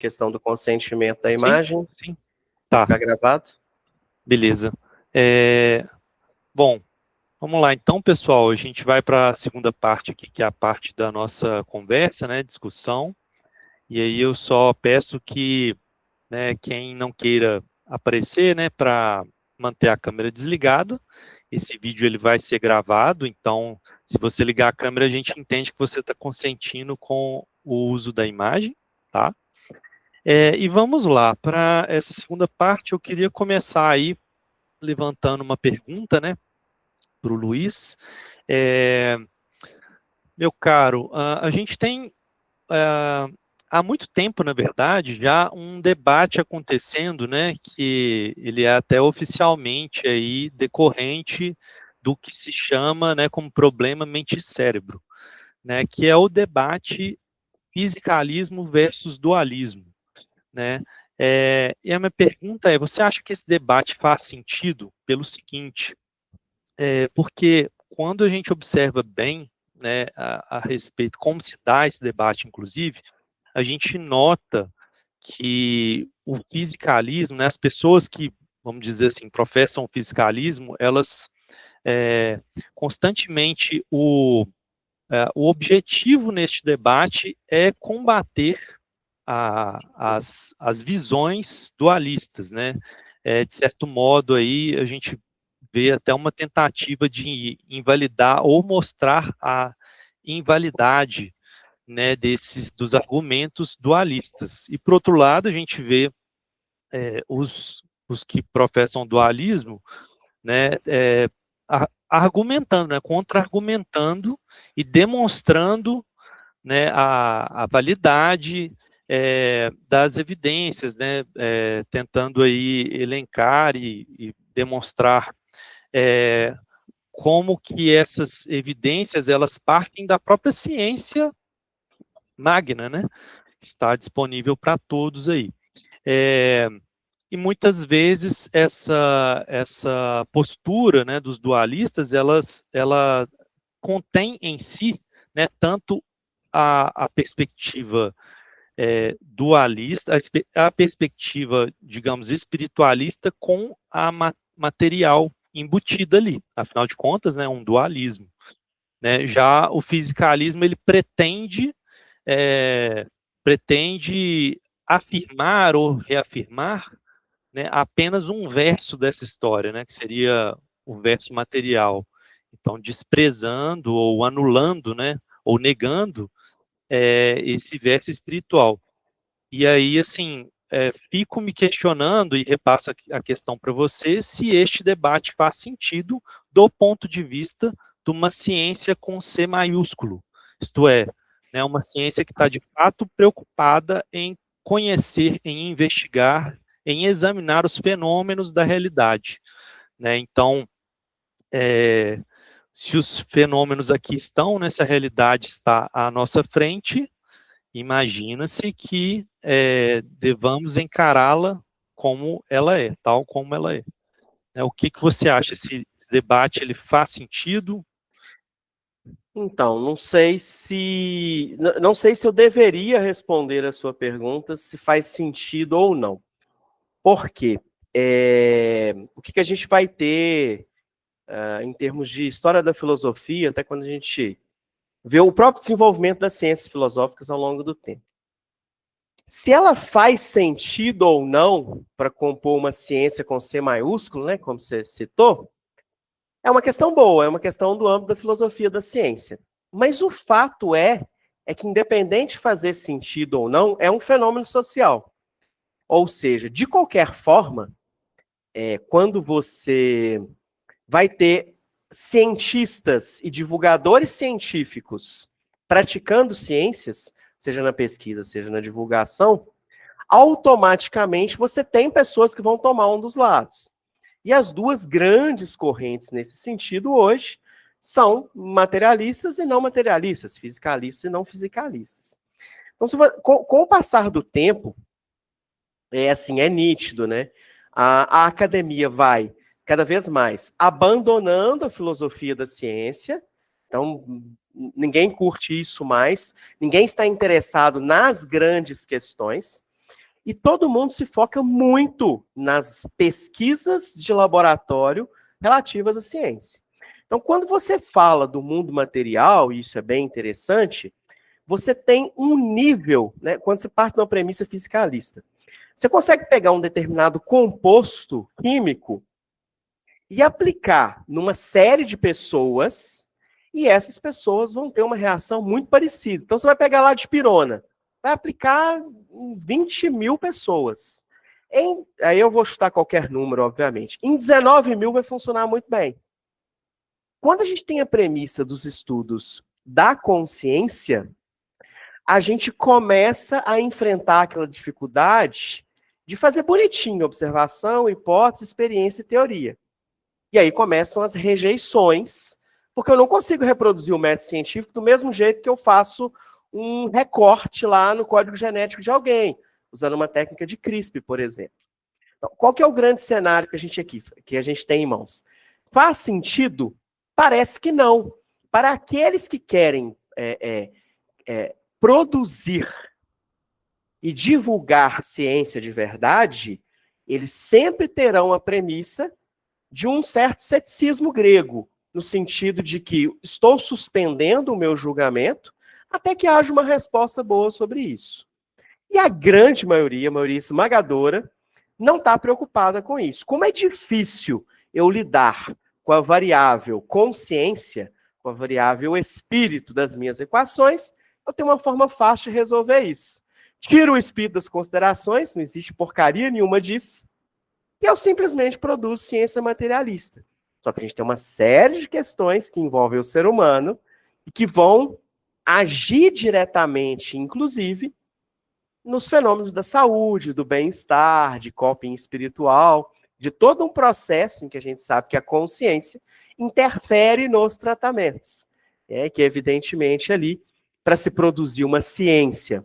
questão do consentimento da Sim, imagem. sim. Tá. Ficar gravado. Beleza. Bom, vamos lá. Então, pessoal, a gente vai para a segunda parte aqui, que é a parte da nossa conversa, né, discussão. E aí eu só peço que, né, quem não queira aparecer, né, para manter a câmera desligada. Esse vídeo ele vai ser gravado, então, se você ligar a câmera, a gente entende que você está consentindo com o uso da imagem, tá? E vamos lá, para essa segunda parte, eu queria começar aí levantando uma pergunta, né, para o Luiz. Meu caro, a gente tem há muito tempo, na verdade, já um debate acontecendo, né, que ele é até oficialmente aí decorrente do que se chama, né, como problema mente-cérebro, né, que é o debate fisicalismo versus dualismo, né? E a minha pergunta é: você acha que esse debate faz sentido pelo seguinte? Porque quando a gente observa bem, né, a respeito como se dá esse debate, inclusive, a gente nota que o fisicalismo, né, as pessoas que, vamos dizer assim, professam o fisicalismo, elas constantemente o objetivo neste debate é combater as visões dualistas, né? De certo modo aí a gente vê até uma tentativa de invalidar ou mostrar a invalidade, né, dos argumentos dualistas. E por outro lado a gente vê os que professam dualismo, né, argumentando, né, contra-argumentando e demonstrando, né, a validade das evidências, né, tentando aí elencar e demonstrar como que essas evidências elas partem da própria ciência magna, né, que está disponível para todos aí. E muitas vezes essa postura, né, dos dualistas, ela contém em si, né, tanto a perspectiva dualista, a perspectiva, digamos, espiritualista com a material embutida ali. Afinal de contas, né, um dualismo, né? Já o fisicalismo ele pretende afirmar ou reafirmar, né, apenas um verso dessa história, né, que seria o verso material. Então, desprezando ou anulando, né, ou negando esse verso espiritual. E aí, assim, fico me questionando e repasso a questão para você se este debate faz sentido do ponto de vista de uma ciência com C maiúsculo, isto é, né, uma ciência que está de fato preocupada em conhecer, em investigar, em examinar os fenômenos da realidade, né? Então, se os fenômenos aqui estão, né, se a realidade está à nossa frente, imagina-se que devamos encará-la como ela é, tal como ela é. O que você acha? Esse debate ele faz sentido? Então, não sei se eu deveria responder a sua pergunta, se faz sentido ou não. Por quê? O que a gente vai ter em termos de história da filosofia, até quando a gente vê o próprio desenvolvimento das ciências filosóficas ao longo do tempo. Se ela faz sentido ou não para compor uma ciência com C maiúsculo, né, como você citou, é uma questão boa, é uma questão do âmbito da filosofia da ciência. Mas o fato é que independente de fazer sentido ou não, é um fenômeno social. Ou seja, de qualquer forma, quando você vai ter cientistas e divulgadores científicos praticando ciências, seja na pesquisa, seja na divulgação, automaticamente você tem pessoas que vão tomar um dos lados. E as duas grandes correntes nesse sentido hoje são materialistas e não materialistas, fisicalistas e não fisicalistas. Então, com o passar do tempo, é nítido, né? A academia vai cada vez mais abandonando a filosofia da ciência. Então, ninguém curte isso mais, ninguém está interessado nas grandes questões. e todo mundo se foca muito nas pesquisas de laboratório relativas à ciência. Então, quando você fala do mundo material, e isso é bem interessante, você tem um nível, né, quando você parte de uma premissa fisicalista. Você consegue pegar um determinado composto químico e aplicar numa série de pessoas, e essas pessoas vão ter uma reação muito parecida. Então, você vai pegar lá de pirona, vai aplicar em 20 mil pessoas. Aí eu vou chutar qualquer número, obviamente. Em 19 mil vai funcionar muito bem. Quando a gente tem a premissa dos estudos da consciência, a gente começa a enfrentar aquela dificuldade de fazer bonitinho observação, hipótese, experiência e teoria. E aí começam as rejeições, porque eu não consigo reproduzir o método científico do mesmo jeito que eu faço um recorte lá no código genético de alguém, usando uma técnica de CRISPR, por exemplo. Então, qual que é o grande cenário que a gente tem em mãos? Faz sentido? Parece que não. Para aqueles que querem produzir e divulgar ciência de verdade, eles sempre terão a premissa de um certo ceticismo grego, no sentido de que estou suspendendo o meu julgamento até que haja uma resposta boa sobre isso. E a grande maioria, a maioria esmagadora, não está preocupada com isso. Como é difícil eu lidar com a variável consciência, com a variável espírito das minhas equações, eu tenho uma forma fácil de resolver isso. Tiro o espírito das considerações, não existe porcaria nenhuma disso, e eu simplesmente produzo ciência materialista. Só que a gente tem uma série de questões que envolvem o ser humano e que vão agir diretamente, inclusive, nos fenômenos da saúde, do bem-estar, de coping espiritual, de todo um processo em que a gente sabe que a consciência interfere nos tratamentos. Que evidentemente ali, para se produzir uma ciência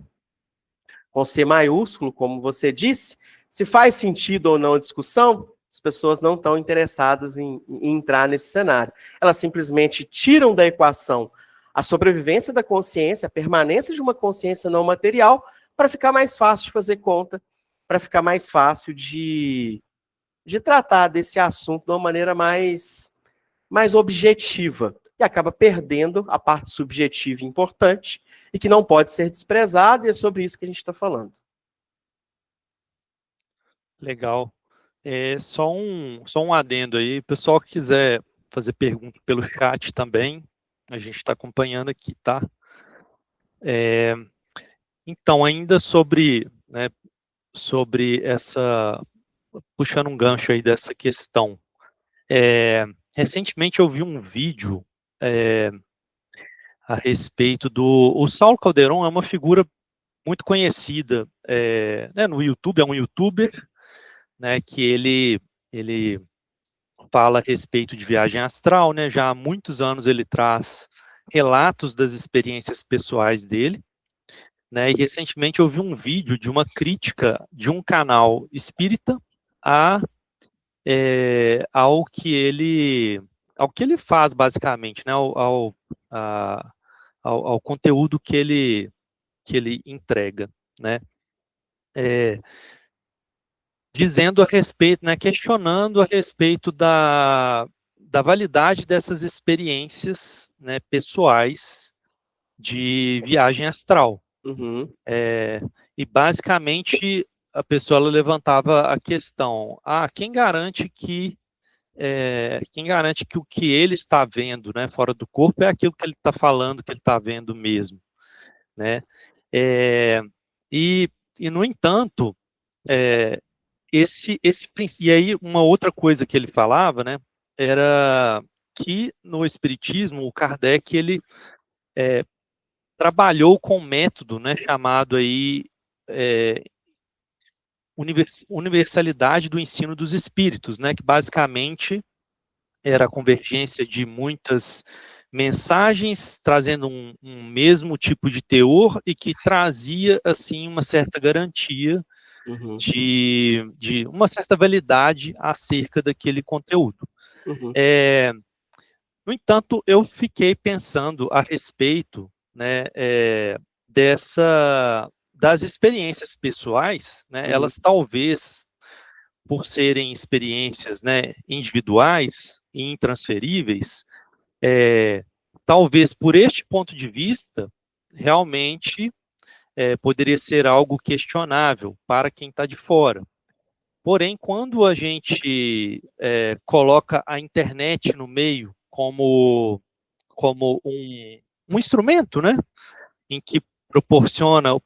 com C maiúsculo, como você disse, se faz sentido ou não a discussão, as pessoas não estão interessadas em entrar nesse cenário. Elas simplesmente tiram da equação a sobrevivência da consciência, a permanência de uma consciência não material, para ficar mais fácil de fazer conta, para ficar mais fácil de tratar desse assunto de uma maneira mais objetiva. E acaba perdendo a parte subjetiva importante e que não pode ser desprezada, e é sobre isso que a gente está falando. Legal. Só um adendo aí. O pessoal que quiser fazer pergunta pelo chat também, a gente está acompanhando aqui, tá? Então, ainda sobre essa... Puxando um gancho aí dessa questão. Recentemente eu vi um vídeo a respeito o Saulo Calderon é uma figura muito conhecida no YouTube, é um youtuber, né, que ele fala a respeito de viagem astral, né, já há muitos anos ele traz relatos das experiências pessoais dele, né, e recentemente eu vi um vídeo de uma crítica de um canal espírita ao que ele faz, basicamente, né, ao conteúdo que ele entrega, né, dizendo a respeito, né, questionando a respeito da validade dessas experiências, né, pessoais de viagem astral. Uhum. E basicamente a pessoa levantava a questão: quem garante que o que ele está vendo, né, fora do corpo é aquilo que ele está falando, que ele está vendo mesmo, né? E no entanto, e aí uma outra coisa que ele falava, né, era que no espiritismo o Kardec ele trabalhou com um método, né, chamado aí universalidade do ensino dos espíritos, né, que basicamente era a convergência de muitas mensagens trazendo um mesmo tipo de teor e que trazia assim uma certa garantia de uma certa validade acerca daquele conteúdo. No entanto, eu fiquei pensando a respeito, né, das experiências pessoais, né, elas talvez, por serem experiências, né, individuais e intransferíveis, talvez por este ponto de vista, realmente poderia ser algo questionável para quem está de fora. Porém, quando a gente coloca a internet no meio como um instrumento, né, em que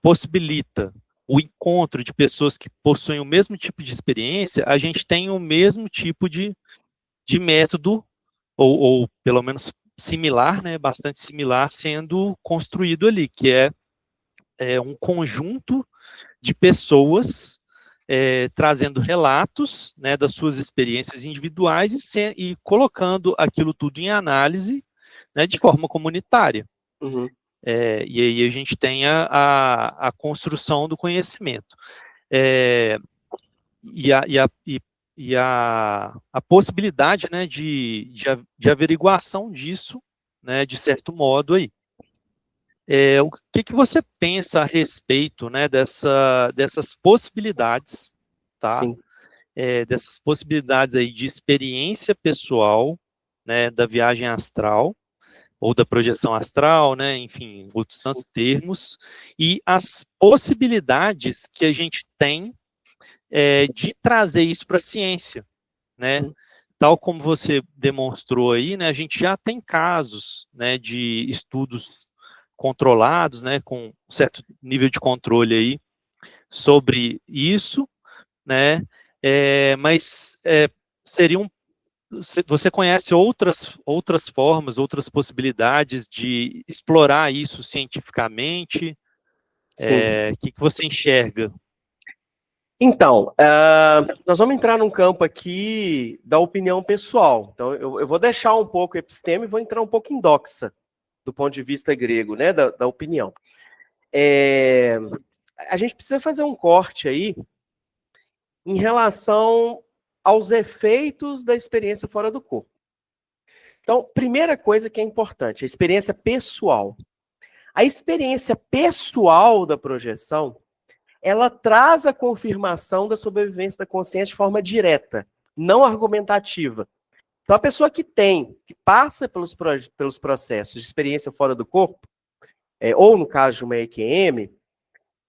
possibilita o encontro de pessoas que possuem o mesmo tipo de experiência, a gente tem o mesmo tipo de método, ou pelo menos similar, né, bastante similar, sendo construído ali, que é um conjunto de pessoas trazendo relatos, né, das suas experiências individuais e colocando aquilo tudo em análise, né, de forma comunitária. E aí a gente tem a construção do conhecimento. E a possibilidade, né, de averiguação disso, né, de certo modo aí. O que você pensa a respeito, né, dessas possibilidades, tá? Sim. Dessas possibilidades aí de experiência pessoal, né, da viagem astral, ou da projeção astral, né, enfim, outros tantos termos, e as possibilidades que a gente tem de trazer isso para a ciência, né? Tal como você demonstrou aí, né, a gente já tem casos, né, de estudos controlados, né, com um certo nível de controle aí sobre isso, né, mas seriam, você conhece outras formas, outras possibilidades de explorar isso cientificamente? O que você enxerga? Então, nós vamos entrar num campo aqui da opinião pessoal. Então, eu vou deixar um pouco episteme e vou entrar um pouco em doxa, do ponto de vista grego, né, da opinião. A gente precisa fazer um corte aí em relação aos efeitos da experiência fora do corpo. Então, primeira coisa que é importante, a experiência pessoal. A experiência pessoal da projeção, ela traz a confirmação da sobrevivência da consciência de forma direta, não argumentativa. Então, a pessoa que passa pelos processos de experiência fora do corpo, ou no caso de uma EQM,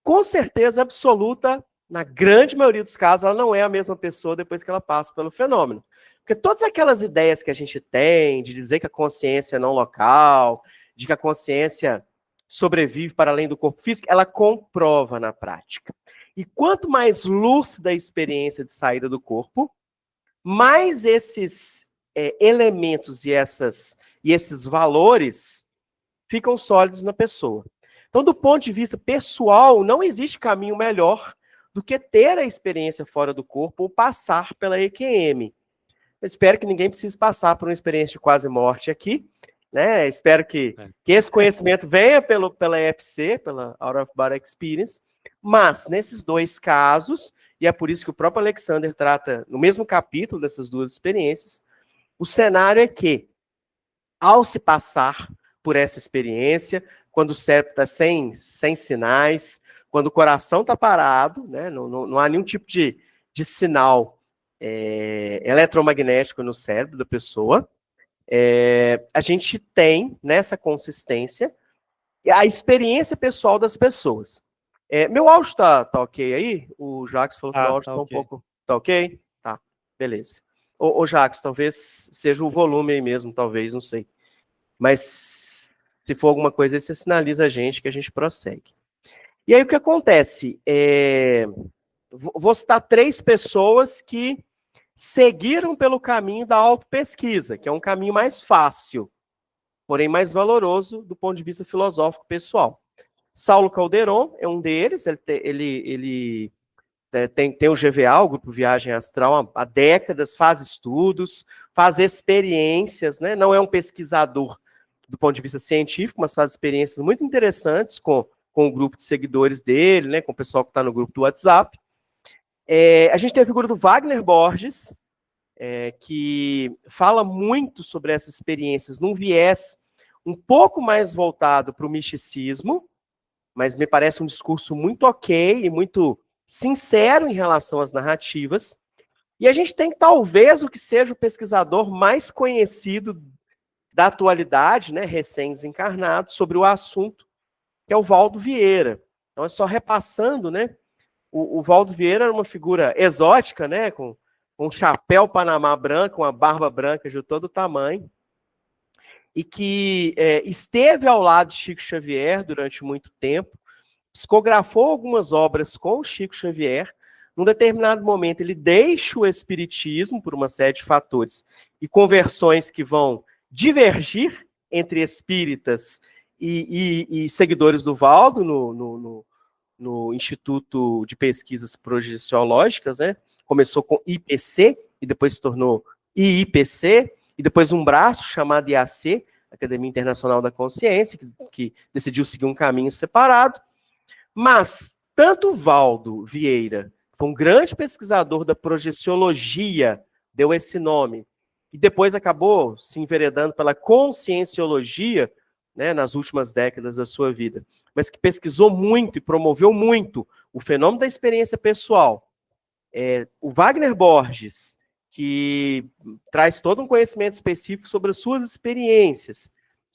com certeza absoluta, na grande maioria dos casos, ela não é a mesma pessoa depois que ela passa pelo fenômeno. Porque todas aquelas ideias que a gente tem de dizer que a consciência é não local, de que a consciência sobrevive para além do corpo físico, ela comprova na prática. E quanto mais lúcida a experiência de saída do corpo, mais esses elementos e esses valores ficam sólidos na pessoa. Então, do ponto de vista pessoal, não existe caminho melhor do que ter a experiência fora do corpo ou passar pela EQM. Eu espero que ninguém precise passar por uma experiência de quase morte aqui, né? Espero que esse conhecimento venha pela EFC, pela Out of Body Experience, mas nesses dois casos, e é por isso que o próprio Alexander trata no mesmo capítulo dessas duas experiências, o cenário é que, ao se passar por essa experiência, quando o cérebro está sem sinais, quando o coração está parado, né, não há nenhum tipo de sinal eletromagnético no cérebro da pessoa, a gente tem nessa consistência a experiência pessoal das pessoas. Meu áudio tá ok aí? O Jacques falou que o áudio tá okay. Um pouco... Tá ok? Tá, beleza. Ô Jacques, talvez seja o volume aí mesmo, talvez, não sei. Mas se for alguma coisa aí, você sinaliza a gente que a gente prossegue. E aí o que acontece? Vou citar 3 pessoas que seguiram pelo caminho da autopesquisa, que é um caminho mais fácil, porém mais valoroso do ponto de vista filosófico pessoal. Saulo Calderon é um deles, ele tem o GVA, o Grupo Viagem Astral, há décadas, faz estudos, faz experiências, né? Não é um pesquisador do ponto de vista científico, mas faz experiências muito interessantes com o grupo de seguidores dele, né? Com o pessoal que está no grupo do WhatsApp. A gente tem a figura do Wagner Borges, que fala muito sobre essas experiências num viés um pouco mais voltado para o misticismo, mas me parece um discurso muito ok e muito sincero em relação às narrativas. E a gente tem talvez o que seja o pesquisador mais conhecido da atualidade, né, recém-desencarnado, sobre o assunto, que é o Valdo Vieira. Então, é só repassando, né, o Valdo Vieira era uma figura exótica, né, com um chapéu panamá branco, uma barba branca de todo tamanho, e que esteve ao lado de Chico Xavier durante muito tempo, psicografou algumas obras com o Chico Xavier. Num determinado momento, ele deixa o espiritismo por uma série de fatores e conversões que vão divergir entre espíritas e seguidores do Valdo no Instituto de Pesquisas Projeciológicas, né? Começou com IPC e depois se tornou IIPC, e depois um braço chamado IAC, Academia Internacional da Consciência, que decidiu seguir um caminho separado. Mas tanto o Valdo Vieira, que foi um grande pesquisador da projeciologia, deu esse nome, e depois acabou se enveredando pela conscienciologia, né, nas últimas décadas da sua vida, mas que pesquisou muito e promoveu muito o fenômeno da experiência pessoal. O Wagner Borges, que traz todo um conhecimento específico sobre as suas experiências,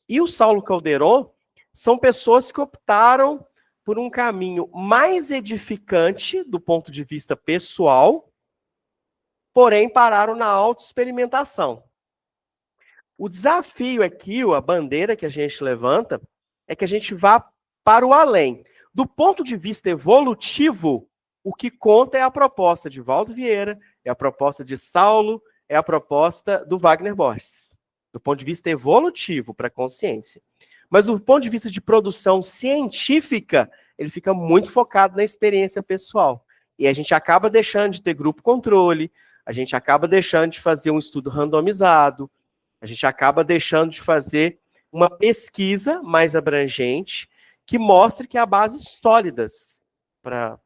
e o Saulo Calderon, são pessoas que optaram por um caminho mais edificante do ponto de vista pessoal, porém pararam na autoexperimentação. O desafio aqui, a bandeira que a gente levanta, é que a gente vá para o além. Do ponto de vista evolutivo, o que conta é a proposta de Valdo Vieira, é a proposta de Saulo, é a proposta do Wagner Borges. Do ponto de vista evolutivo para a consciência. Mas do ponto de vista de produção científica, ele fica muito focado na experiência pessoal. E a gente acaba deixando de ter grupo controle, a gente acaba deixando de fazer um estudo randomizado, a gente acaba deixando de fazer uma pesquisa mais abrangente que mostre que há bases sólidas para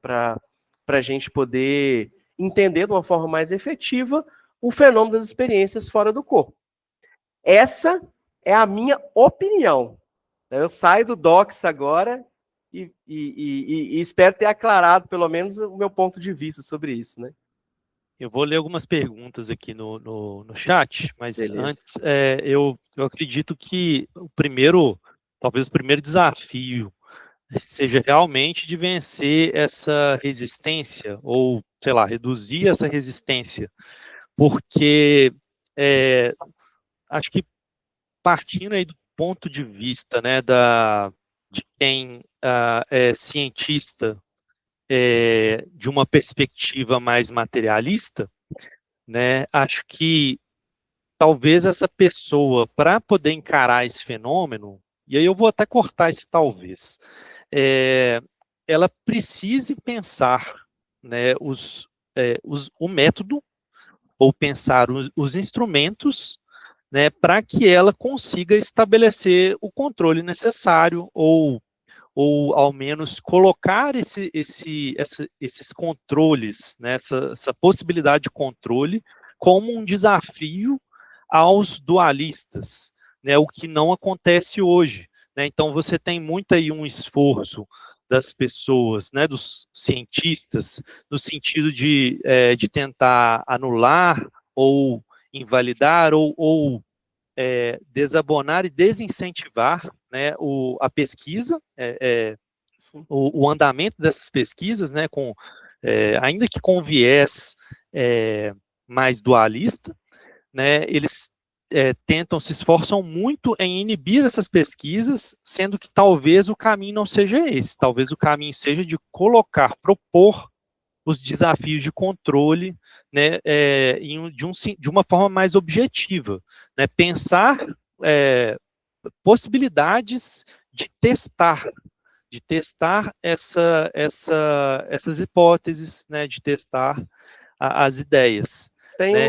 a gente poder entender de uma forma mais efetiva o fenômeno das experiências fora do corpo. Essa é a minha opinião. Eu saio do Docs agora e espero ter aclarado, pelo menos, o meu ponto de vista sobre isso, né? Eu vou ler algumas perguntas aqui no chat, mas Beleza. antes, eu acredito que talvez o primeiro desafio seja realmente de vencer essa resistência, ou, sei lá, reduzir essa resistência, porque acho que partindo aí do ponto de vista, né, de quem é cientista, de uma perspectiva mais materialista, né, acho que talvez essa pessoa, para poder encarar esse fenômeno, e aí eu vou até cortar esse talvez, ela precise pensar, né, o método, ou pensar os instrumentos, né, para que ela consiga estabelecer o controle necessário, ou ao menos colocar esses controles, né, essa possibilidade de controle, como um desafio aos dualistas, né, o que não acontece hoje. Né? Então, você tem muito aí um esforço das pessoas, né, dos cientistas, no sentido de tentar anular ou invalidar ou desabonar e desincentivar, né, a pesquisa, o andamento dessas pesquisas, né, ainda que com viés mais dualista, né, eles se esforçam muito em inibir essas pesquisas, sendo que talvez o caminho não seja esse, talvez o caminho seja de propor os desafios de controle, né, de uma forma mais objetiva, né, pensar possibilidades de testar essas hipóteses, né, de testar as ideias. Tem né?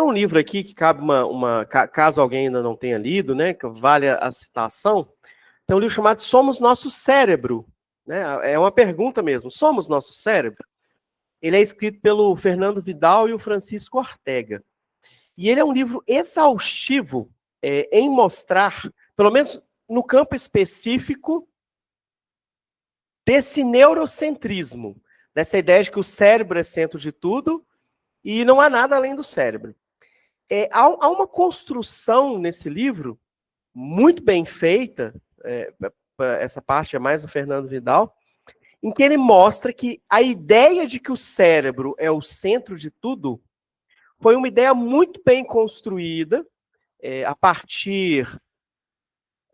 um livro aqui que cabe caso alguém ainda não tenha lido, né, que vale a citação, tem um livro chamado Somos Nosso Cérebro, né, é uma pergunta mesmo, somos nosso cérebro? Ele é escrito pelo Fernando Vidal e o Francisco Ortega, e ele é um livro exaustivo em mostrar, pelo menos no campo específico desse neurocentrismo, dessa ideia de que o cérebro é centro de tudo e não há nada além do cérebro. Há uma construção nesse livro, muito bem feita, essa parte é mais do Fernando Vidal, em que ele mostra que a ideia de que o cérebro é o centro de tudo foi uma ideia muito bem construída a partir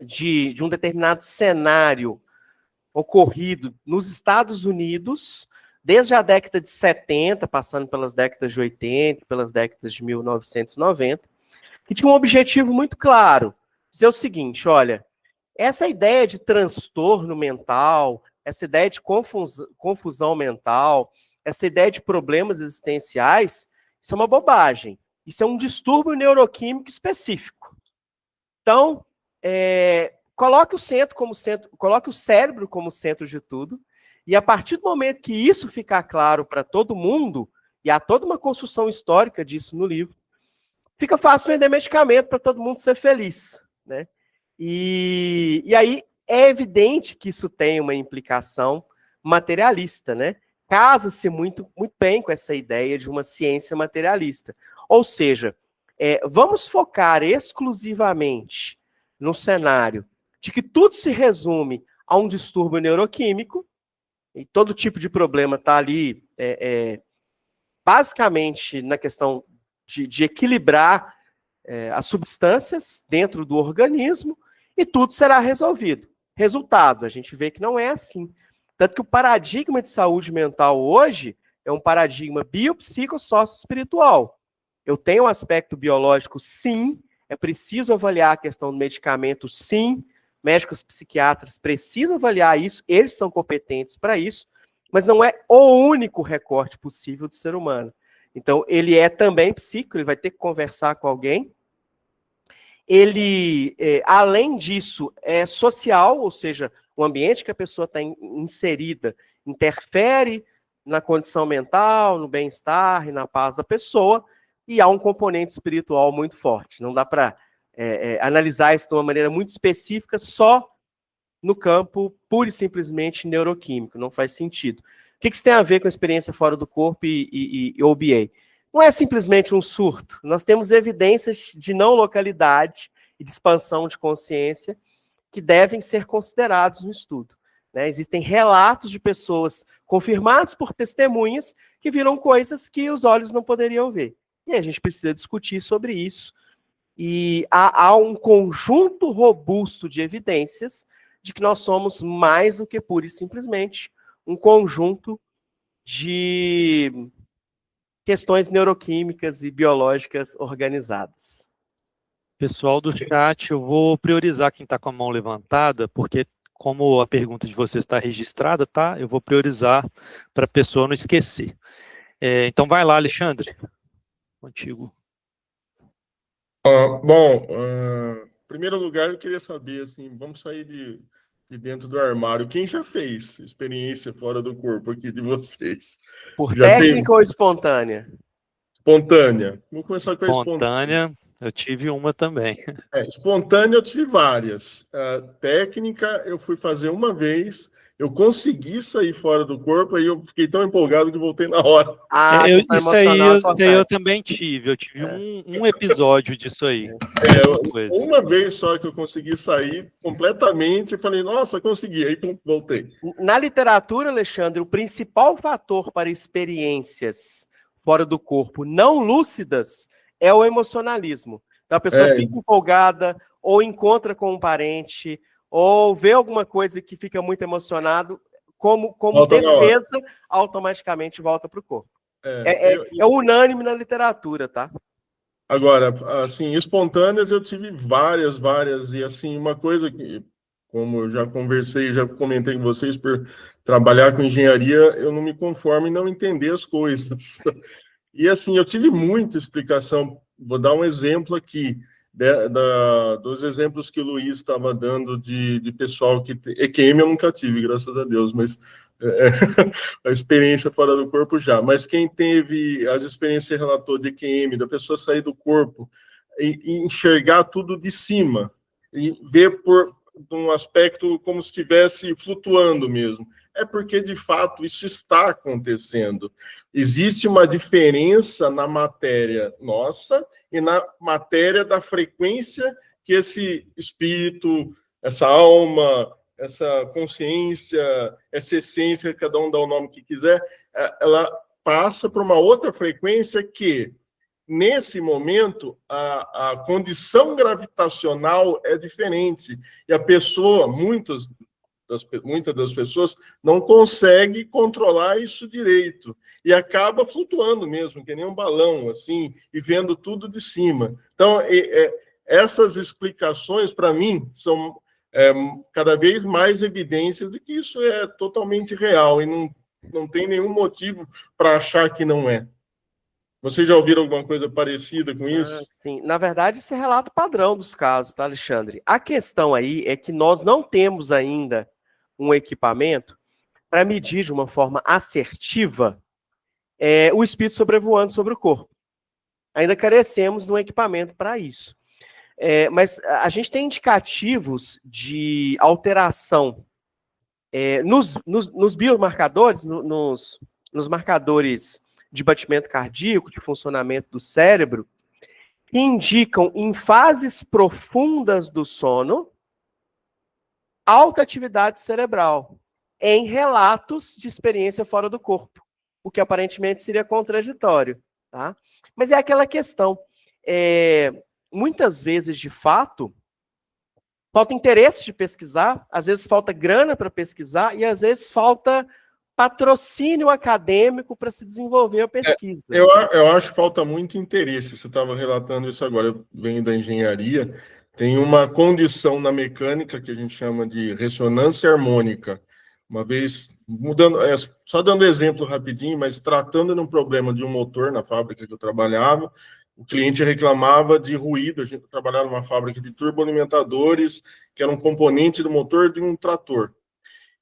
de um determinado cenário ocorrido nos Estados Unidos, desde a década de 70, passando pelas décadas de 80, pelas décadas de 1990, que tinha um objetivo muito claro, dizer o seguinte, olha, essa ideia de transtorno mental, essa ideia de confusão mental, essa ideia de problemas existenciais, isso é uma bobagem. Isso é um distúrbio neuroquímico específico. Então, coloque o cérebro como centro de tudo, e a partir do momento que isso ficar claro para todo mundo, e há toda uma construção histórica disso no livro, fica fácil vender medicamento para todo mundo ser feliz, né? E aí é evidente que isso tem uma implicação materialista, né? Casa-se muito, muito bem com essa ideia de uma ciência materialista. Ou seja, vamos focar exclusivamente no cenário de que tudo se resume a um distúrbio neuroquímico, e todo tipo de problema está ali, basicamente, na questão de equilibrar as substâncias dentro do organismo, e tudo será resolvido. Resultado, a gente vê que não é assim. Tanto que o paradigma de saúde mental hoje é um paradigma biopsicossócio-espiritual. Eu tenho um aspecto biológico, sim, é preciso avaliar a questão do medicamento, sim, médicos psiquiatras precisam avaliar isso, eles são competentes para isso, mas não é o único recorte possível do ser humano. Então, ele é também psíquico, ele vai ter que conversar com alguém. Ele, além disso, é social, ou seja, o ambiente que a pessoa está inserida interfere na condição mental, no bem-estar e na paz da pessoa, e há um componente espiritual muito forte. Não dá para analisar isso de uma maneira muito específica só no campo pura e simplesmente neuroquímico, não faz sentido. O que isso tem a ver com a experiência fora do corpo e OBA? Não é simplesmente um surto, nós temos evidências de não localidade e de expansão de consciência que devem ser considerados no estudo. Né? Existem relatos de pessoas confirmados por testemunhas que viram coisas que os olhos não poderiam ver. E a gente precisa discutir sobre isso. E há um conjunto robusto de evidências de que nós somos mais do que pura e simplesmente um conjunto de questões neuroquímicas e biológicas organizadas. Pessoal do chat, eu vou priorizar quem está com a mão levantada, porque como a pergunta de vocês está registrada, tá? Eu vou priorizar para a pessoa não esquecer. Então vai lá, Alexandre. Contigo. Em primeiro lugar, eu queria saber, assim, vamos sair de dentro do armário. Quem já fez experiência fora do corpo aqui de vocês? Por técnica ou espontânea? Espontânea. Vamos começar com a espontânea. Eu tive uma também. Espontânea eu tive várias. Técnica eu fui fazer uma vez, eu consegui sair fora do corpo, aí eu fiquei tão empolgado que voltei na hora. Isso aí eu também tive. Eu tive um episódio disso aí. Uma vez só que eu consegui sair completamente e falei, nossa, consegui, aí voltei. Na literatura, Alexandre, o principal fator para experiências fora do corpo não lúcidas é o emocionalismo. Então a pessoa fica empolgada, ou encontra com um parente, ou vê alguma coisa que fica muito emocionado, como defesa, automaticamente volta para o corpo. É unânime na literatura, tá? Agora, assim, espontâneas eu tive várias, e assim, uma coisa que, como eu já conversei, já comentei com vocês, por trabalhar com engenharia, eu não me conformo em não entender as coisas. E assim, eu tive muita explicação. Vou dar um exemplo aqui, dos exemplos que o Luiz estava dando de pessoal que... EQM eu nunca tive, graças a Deus, mas a experiência fora do corpo já. Mas quem teve as experiências relatou de EQM, da pessoa sair do corpo e enxergar tudo de cima, e ver de um aspecto como se estivesse flutuando mesmo. É porque, de fato, isso está acontecendo. Existe uma diferença na matéria nossa e na matéria da frequência que esse espírito, essa alma, essa consciência, essa essência, cada um dá o nome que quiser, ela passa para uma outra frequência que, nesse momento, a condição gravitacional é diferente. E a pessoa, muitas das pessoas, não consegue controlar isso direito. E acaba flutuando mesmo, que nem um balão, assim, e vendo tudo de cima. Então, essas explicações, para mim, são cada vez mais evidências de que isso é totalmente real e não tem nenhum motivo para achar que não é. Vocês já ouviram alguma coisa parecida com isso? Sim, na verdade, esse é relato padrão dos casos, tá, Alexandre? A questão aí é que nós não temos ainda um equipamento para medir de uma forma assertiva o espírito sobrevoando sobre o corpo. Ainda carecemos de um equipamento para isso. Mas a gente tem indicativos de alteração nos biomarcadores, nos marcadores de batimento cardíaco, de funcionamento do cérebro, que indicam em fases profundas do sono alta atividade cerebral em relatos de experiência fora do corpo, o que aparentemente seria contraditório, tá? Mas é aquela questão, muitas vezes, de fato, falta interesse de pesquisar, às vezes falta grana para pesquisar e às vezes falta patrocínio acadêmico para se desenvolver a pesquisa. Eu acho que falta muito interesse. Você estava relatando isso agora, eu venho da engenharia, tem uma condição na mecânica que a gente chama de ressonância harmônica. Uma vez, mudando, só dando exemplo rapidinho, mas tratando de um problema de um motor na fábrica que eu trabalhava, o cliente reclamava de ruído. A gente trabalhava numa fábrica de turboalimentadores, que era um componente do motor de um trator.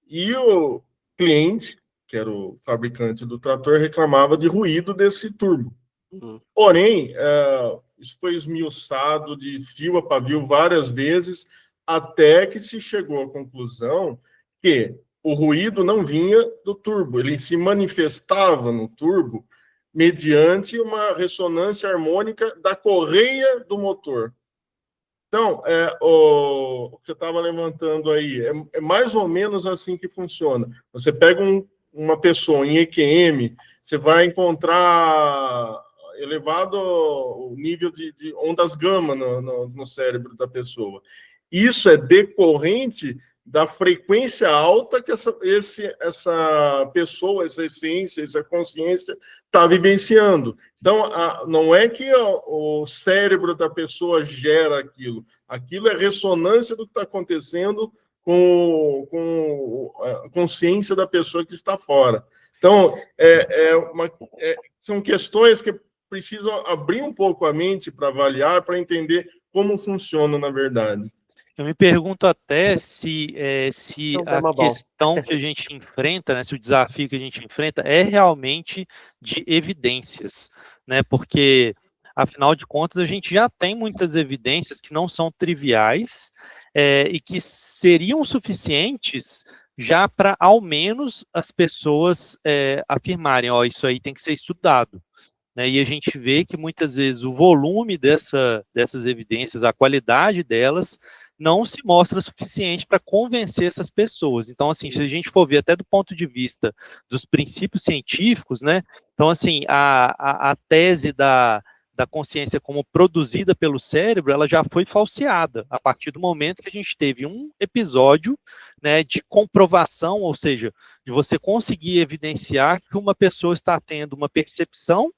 E o cliente, que era o fabricante do trator, reclamava de ruído desse turbo. Porém, isso foi esmiuçado de fio a pavio várias vezes, até que se chegou à conclusão que o ruído não vinha do turbo, ele se manifestava no turbo mediante uma ressonância harmônica da correia do motor. Então, o que você estava levantando aí, é mais ou menos assim que funciona. Você pega uma pessoa em EQM, você vai encontrar elevado o nível de ondas gama no cérebro da pessoa. Isso é decorrente da frequência alta que essa pessoa, essa essência, essa consciência está vivenciando. Então, não é que o cérebro da pessoa gera aquilo. Aquilo é ressonância do que está acontecendo com a consciência da pessoa que está fora. Então, são questões que precisam abrir um pouco a mente para avaliar, para entender como funciona na verdade. Eu me pergunto até se a questão que a gente enfrenta, né, se o desafio que a gente enfrenta é realmente de evidências, né? Porque, afinal de contas, a gente já tem muitas evidências que não são triviais e que seriam suficientes já para, ao menos, as pessoas afirmarem, ó, isso aí tem que ser estudado. Né, e a gente vê que muitas vezes o volume dessas evidências, a qualidade delas, não se mostra suficiente para convencer essas pessoas. Então, assim, se a gente for ver até do ponto de vista dos princípios científicos, né, então, assim, a tese da consciência como produzida pelo cérebro, ela já foi falseada a partir do momento que a gente teve um episódio, né, de comprovação, ou seja, de você conseguir evidenciar que uma pessoa está tendo uma percepção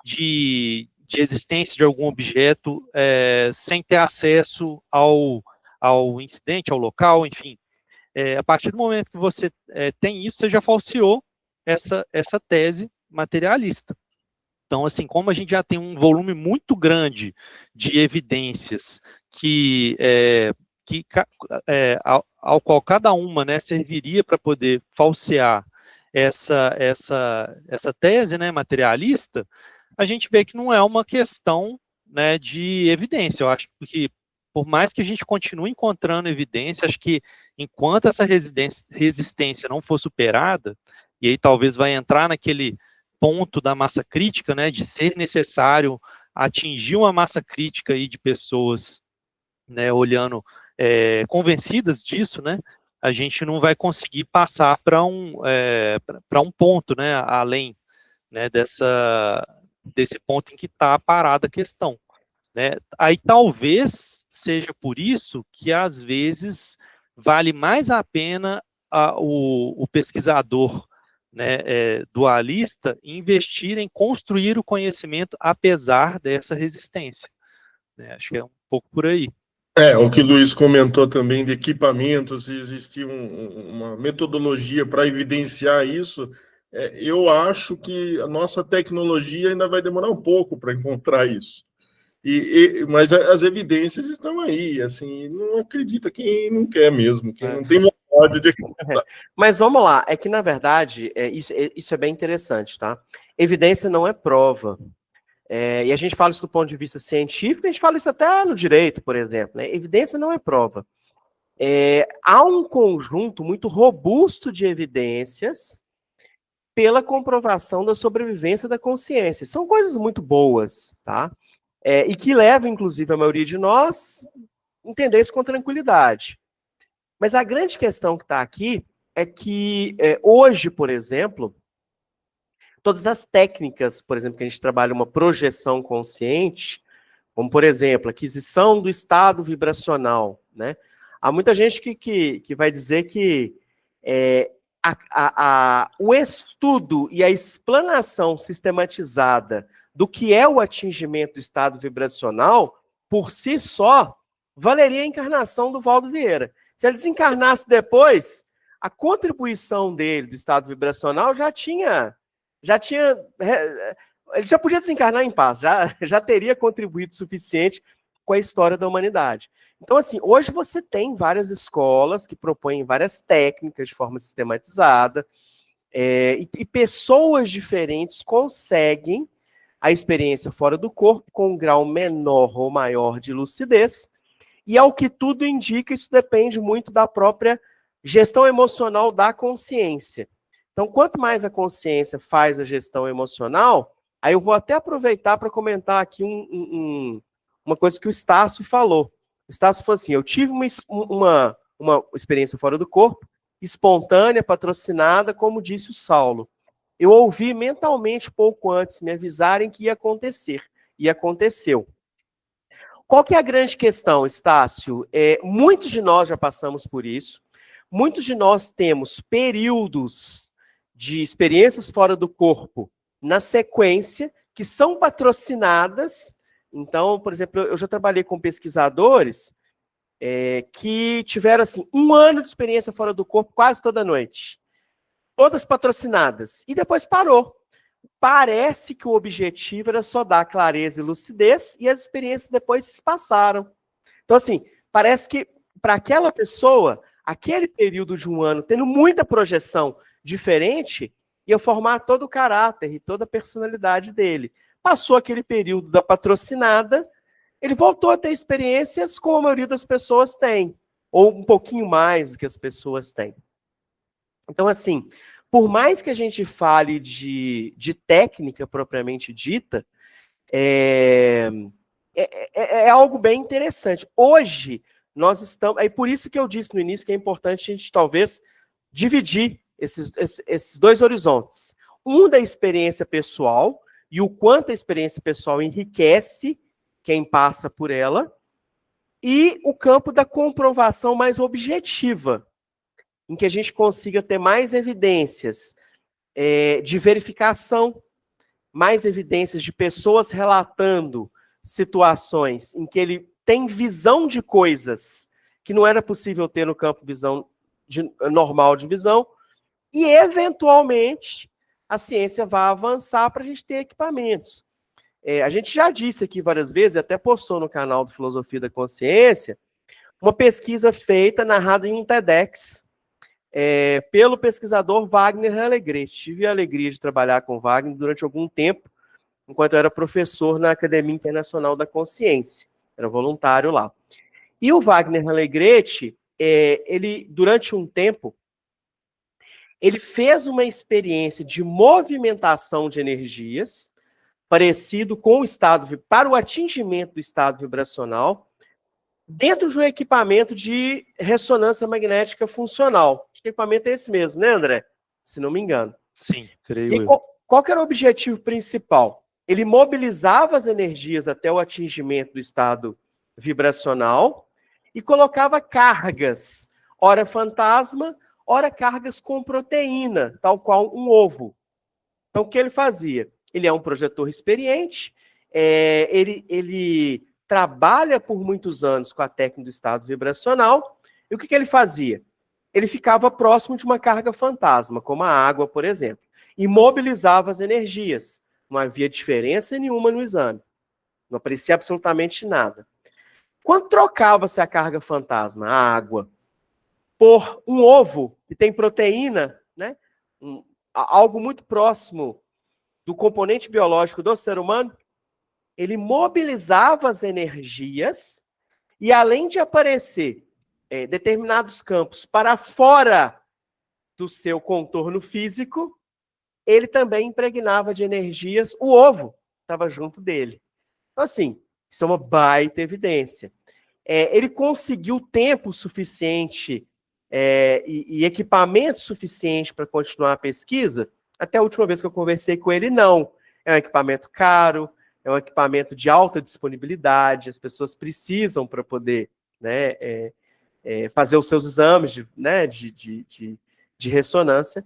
de existência de algum objeto sem ter acesso ao incidente, ao local, enfim. A partir do momento que você tem isso, você já falseou essa tese materialista. Então, assim, como a gente já tem um volume muito grande de evidências ao qual cada uma, né, serviria para poder falsear essa tese, né, materialista, a gente vê que não é uma questão, né, de evidência. Eu acho que por mais que a gente continue encontrando evidência, acho que enquanto essa resistência não for superada, e aí talvez vai entrar naquele ponto da massa crítica, né, de ser necessário atingir uma massa crítica aí de pessoas, né, olhando, convencidas disso, né, a gente não vai conseguir passar para um ponto, né, além, né, desse ponto em que está parada a questão, né. Aí talvez seja por isso que às vezes vale mais a pena o pesquisador, né, dualista investir em construir o conhecimento apesar dessa resistência, né. Acho que é um pouco por aí. O que o Luiz comentou também de equipamentos, se existir uma metodologia para evidenciar isso, eu acho que a nossa tecnologia ainda vai demorar um pouco para encontrar isso. Mas as evidências estão aí, assim, não acredita quem não quer mesmo, quem não tem vontade de acreditar. Mas vamos lá, é que na verdade, isso é bem interessante, tá? Evidência não é prova. E a gente fala isso do ponto de vista científico, a gente fala isso até no direito, por exemplo, né? Evidência não é prova. Há um conjunto muito robusto de evidências pela comprovação da sobrevivência da consciência. São coisas muito boas, tá? E que levam, inclusive, a maioria de nós a entender isso com tranquilidade. Mas a grande questão que está aqui é que hoje, por exemplo, todas as técnicas, por exemplo, que a gente trabalha uma projeção consciente, como, por exemplo, aquisição do estado vibracional, né? Há muita gente que vai dizer que o estudo e a explanação sistematizada do que é o atingimento do estado vibracional, por si só, valeria a encarnação do Valdo Vieira. Se ele desencarnasse depois, a contribuição dele do estado vibracional ele já podia desencarnar em paz, já teria contribuído o suficiente com a história da humanidade. Então, assim, hoje você tem várias escolas que propõem várias técnicas de forma sistematizada, e pessoas diferentes conseguem a experiência fora do corpo com um grau menor ou maior de lucidez, e ao que tudo indica, isso depende muito da própria gestão emocional da consciência. Então, quanto mais a consciência faz a gestão emocional, aí eu vou até aproveitar para comentar aqui uma coisa que o Estácio falou. O Estácio falou assim, eu tive uma experiência fora do corpo, espontânea, patrocinada, como disse o Saulo. Eu ouvi mentalmente pouco antes me avisarem que ia acontecer, e aconteceu. Qual que é a grande questão, Estácio? Muitos de nós já passamos por isso, muitos de nós temos períodos de experiências fora do corpo na sequência, que são patrocinadas. Então, por exemplo, eu já trabalhei com pesquisadores que tiveram assim, 1 ano de experiência fora do corpo quase toda noite. Todas patrocinadas. E depois parou. Parece que o objetivo era só dar clareza e lucidez, e as experiências depois se passaram. Então, assim, parece que para aquela pessoa, aquele período de 1 ano, tendo muita projeção diferente, ia formar todo o caráter e toda a personalidade dele. Passou aquele período da patrocinada, ele voltou a ter experiências como a maioria das pessoas tem, ou um pouquinho mais do que as pessoas têm. Então, assim, por mais que a gente fale de técnica propriamente dita, é algo bem interessante. Hoje, nós estamos... É por isso que eu disse no início que é importante a gente, talvez, dividir esses 2 horizontes. Um da experiência pessoal, e o quanto a experiência pessoal enriquece quem passa por ela, e o campo da comprovação mais objetiva, em que a gente consiga ter mais evidências de verificação, mais evidências de pessoas relatando situações em que ele tem visão de coisas que não era possível ter no campo normal de visão, e, eventualmente, a ciência vai avançar para a gente ter equipamentos. A gente já disse aqui várias vezes, até postou no canal do Filosofia da Consciência, uma pesquisa feita, narrada em um TEDx, pelo pesquisador Wagner Alegrete. Tive a alegria de trabalhar com o Wagner durante algum tempo, enquanto eu era professor na Academia Internacional da Consciência. Era voluntário lá. E o Wagner Alegretti, ele, durante um tempo, ele fez uma experiência de movimentação de energias, parecido com o estado, para o atingimento do estado vibracional, dentro de um equipamento de ressonância magnética funcional. Esse equipamento é esse mesmo, né, André? Se não me engano. Sim, creio eu. Qual que era o objetivo principal? Ele mobilizava as energias até o atingimento do estado vibracional e colocava cargas, ora fantasma, ora cargas com proteína, tal qual um ovo. Então, o que ele fazia? Ele é um projetor experiente, ele trabalha por muitos anos com a técnica do estado vibracional, e o que ele fazia? Ele ficava próximo de uma carga fantasma, como a água, por exemplo, e mobilizava as energias. Não havia diferença nenhuma no exame. Não aparecia absolutamente nada. Quando trocava-se a carga fantasma, a água, por um ovo que tem proteína, né? Algo muito próximo do componente biológico do ser humano, ele mobilizava as energias e, além de aparecer determinados campos para fora do seu contorno físico, ele também impregnava de energias o ovo, estava junto dele. Então, assim, isso é uma baita evidência. Ele conseguiu tempo suficiente e equipamento suficiente para continuar a pesquisa? Até a última vez que eu conversei com ele, não. É um equipamento caro, é um equipamento de alta disponibilidade, as pessoas precisam para poder, né, fazer os seus exames de ressonância.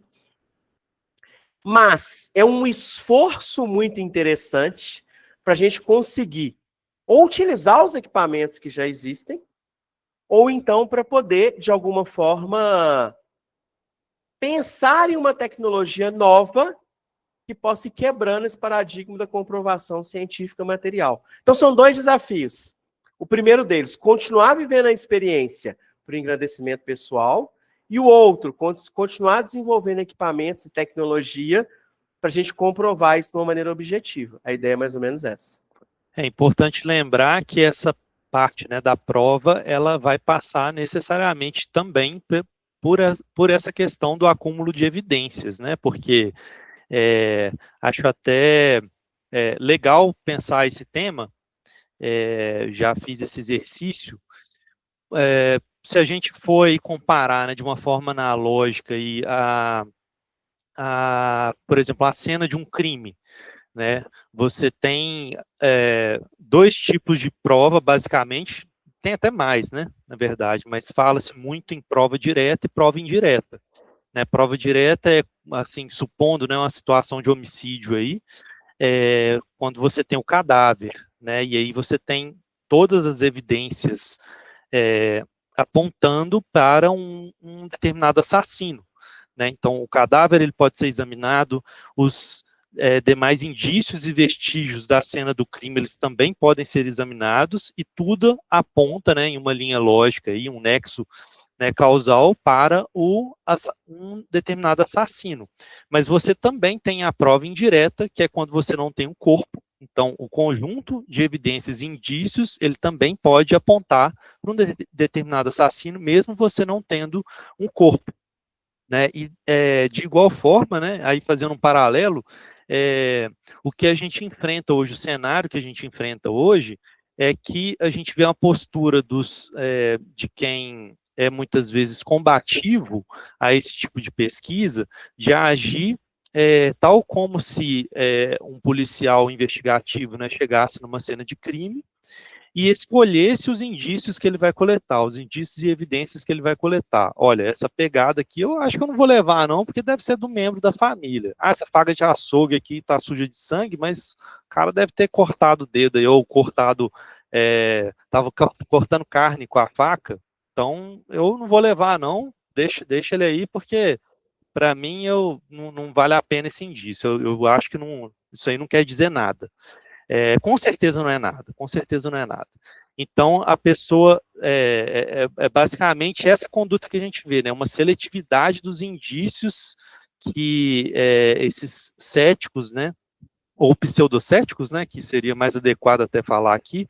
Mas é um esforço muito interessante para a gente conseguir ou utilizar os equipamentos que já existem, ou então para poder, de alguma forma, pensar em uma tecnologia nova que possa ir quebrando esse paradigma da comprovação científica material. Então, são dois desafios. O primeiro deles, continuar vivendo a experiência por engrandecimento pessoal, e o outro, continuar desenvolvendo equipamentos e tecnologia para a gente comprovar isso de uma maneira objetiva. A ideia é mais ou menos essa. É importante lembrar que essa parte, né, da prova, ela vai passar necessariamente também por essa questão do acúmulo de evidências, né? Porque acho até legal pensar esse tema, já fiz esse exercício, se a gente for comparar, né, de uma forma analógica e por exemplo, a cena de um crime, né, você tem dois tipos de prova, basicamente, tem até mais, né, na verdade, mas fala-se muito em prova direta e prova indireta. Né, prova direta é, assim, supondo, né, uma situação de homicídio aí, quando você tem o cadáver, né, e aí você tem todas as evidências apontando para um determinado assassino, né? Então, o cadáver ele pode ser examinado, os demais indícios e vestígios da cena do crime, eles também podem ser examinados, e tudo aponta, né, em uma linha lógica, aí, um nexo, né, causal para um determinado assassino. Mas você também tem a prova indireta, que é quando você não tem um corpo. Então, o conjunto de evidências e indícios, ele também pode apontar para um determinado assassino, mesmo você não tendo um corpo. Né? E, de igual forma, né, aí fazendo um paralelo, o que a gente enfrenta hoje, o cenário que a gente enfrenta hoje, é que a gente vê uma postura de quem é muitas vezes combativo a esse tipo de pesquisa, de agir tal como se um policial investigativo, né, chegasse numa cena de crime e escolhesse os indícios que ele vai coletar, os indícios e evidências que ele vai coletar. Olha, essa pegada aqui eu acho que eu não vou levar não, porque deve ser do membro da família. Ah, essa faca de açougue aqui está suja de sangue, mas o cara deve ter cortado o dedo aí, ou cortado, estava cortando carne com a faca, então eu não vou levar não, deixa ele aí, porque para mim não vale a pena esse indício, eu acho que isso aí não quer dizer nada. Com certeza não é nada, com certeza não é nada. Então, a pessoa, basicamente essa conduta que a gente vê, né, uma seletividade dos indícios que esses céticos, né, ou pseudocéticos, né, que seria mais adequado até falar aqui,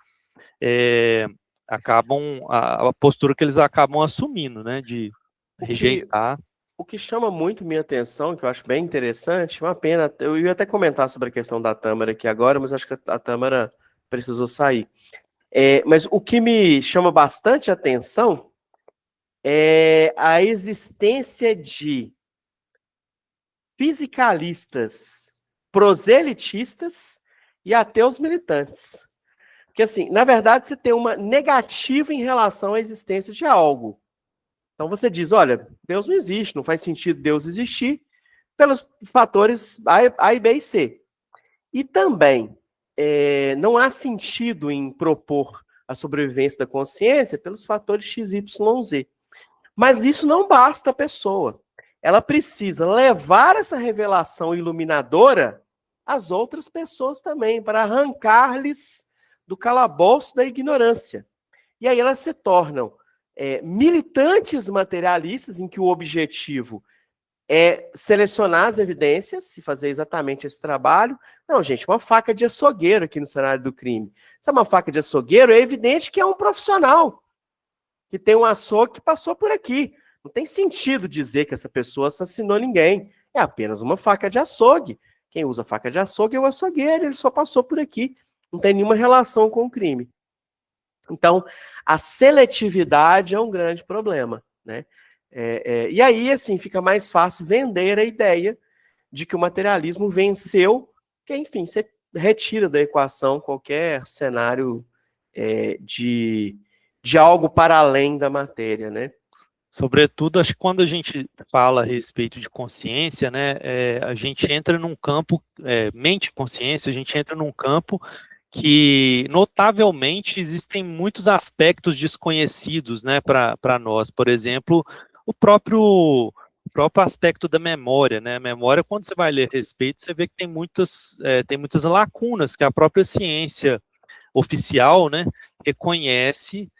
a postura que eles acabam assumindo, né, de rejeitar. O que chama muito minha atenção, que eu acho bem interessante, uma pena, eu ia até comentar sobre a questão da Tâmara aqui agora, mas acho que a Tâmara precisou sair. Mas o que me chama bastante atenção é a existência de fisicalistas, proselitistas e até os militantes. Porque, assim, na verdade, você tem uma negativa em relação à existência de algo. Então você diz, olha, Deus não existe, não faz sentido Deus existir, pelos fatores A, B e C. E também não há sentido em propor a sobrevivência da consciência pelos fatores X, Y, Z. Mas isso não basta a pessoa. Ela precisa levar essa revelação iluminadora às outras pessoas também, para arrancar-lhes do calabouço da ignorância. E aí elas se tornam militantes materialistas, em que o objetivo é selecionar as evidências e fazer exatamente esse trabalho. Não, gente, uma faca de açougueiro aqui no cenário do crime. Se é uma faca de açougueiro, é evidente que é um profissional, que tem um açougue que passou por aqui. Não tem sentido dizer que essa pessoa assassinou ninguém. É apenas uma faca de açougue. Quem usa faca de açougue é o açougueiro, ele só passou por aqui. Não tem nenhuma relação com o crime. Então, a seletividade é um grande problema, né? E aí, assim, fica mais fácil vender a ideia de que o materialismo venceu, que, enfim, você retira da equação qualquer cenário de algo para além da matéria, né? Sobretudo, acho que quando a gente fala a respeito de consciência, né, a gente entra num campo, mente e consciência, a gente entra num campo que, notavelmente, existem muitos aspectos desconhecidos, né, para nós. Por exemplo, o próprio aspecto da memória, né? A memória, quando você vai ler a respeito, você vê que tem muitas lacunas que a própria ciência oficial, né, reconhece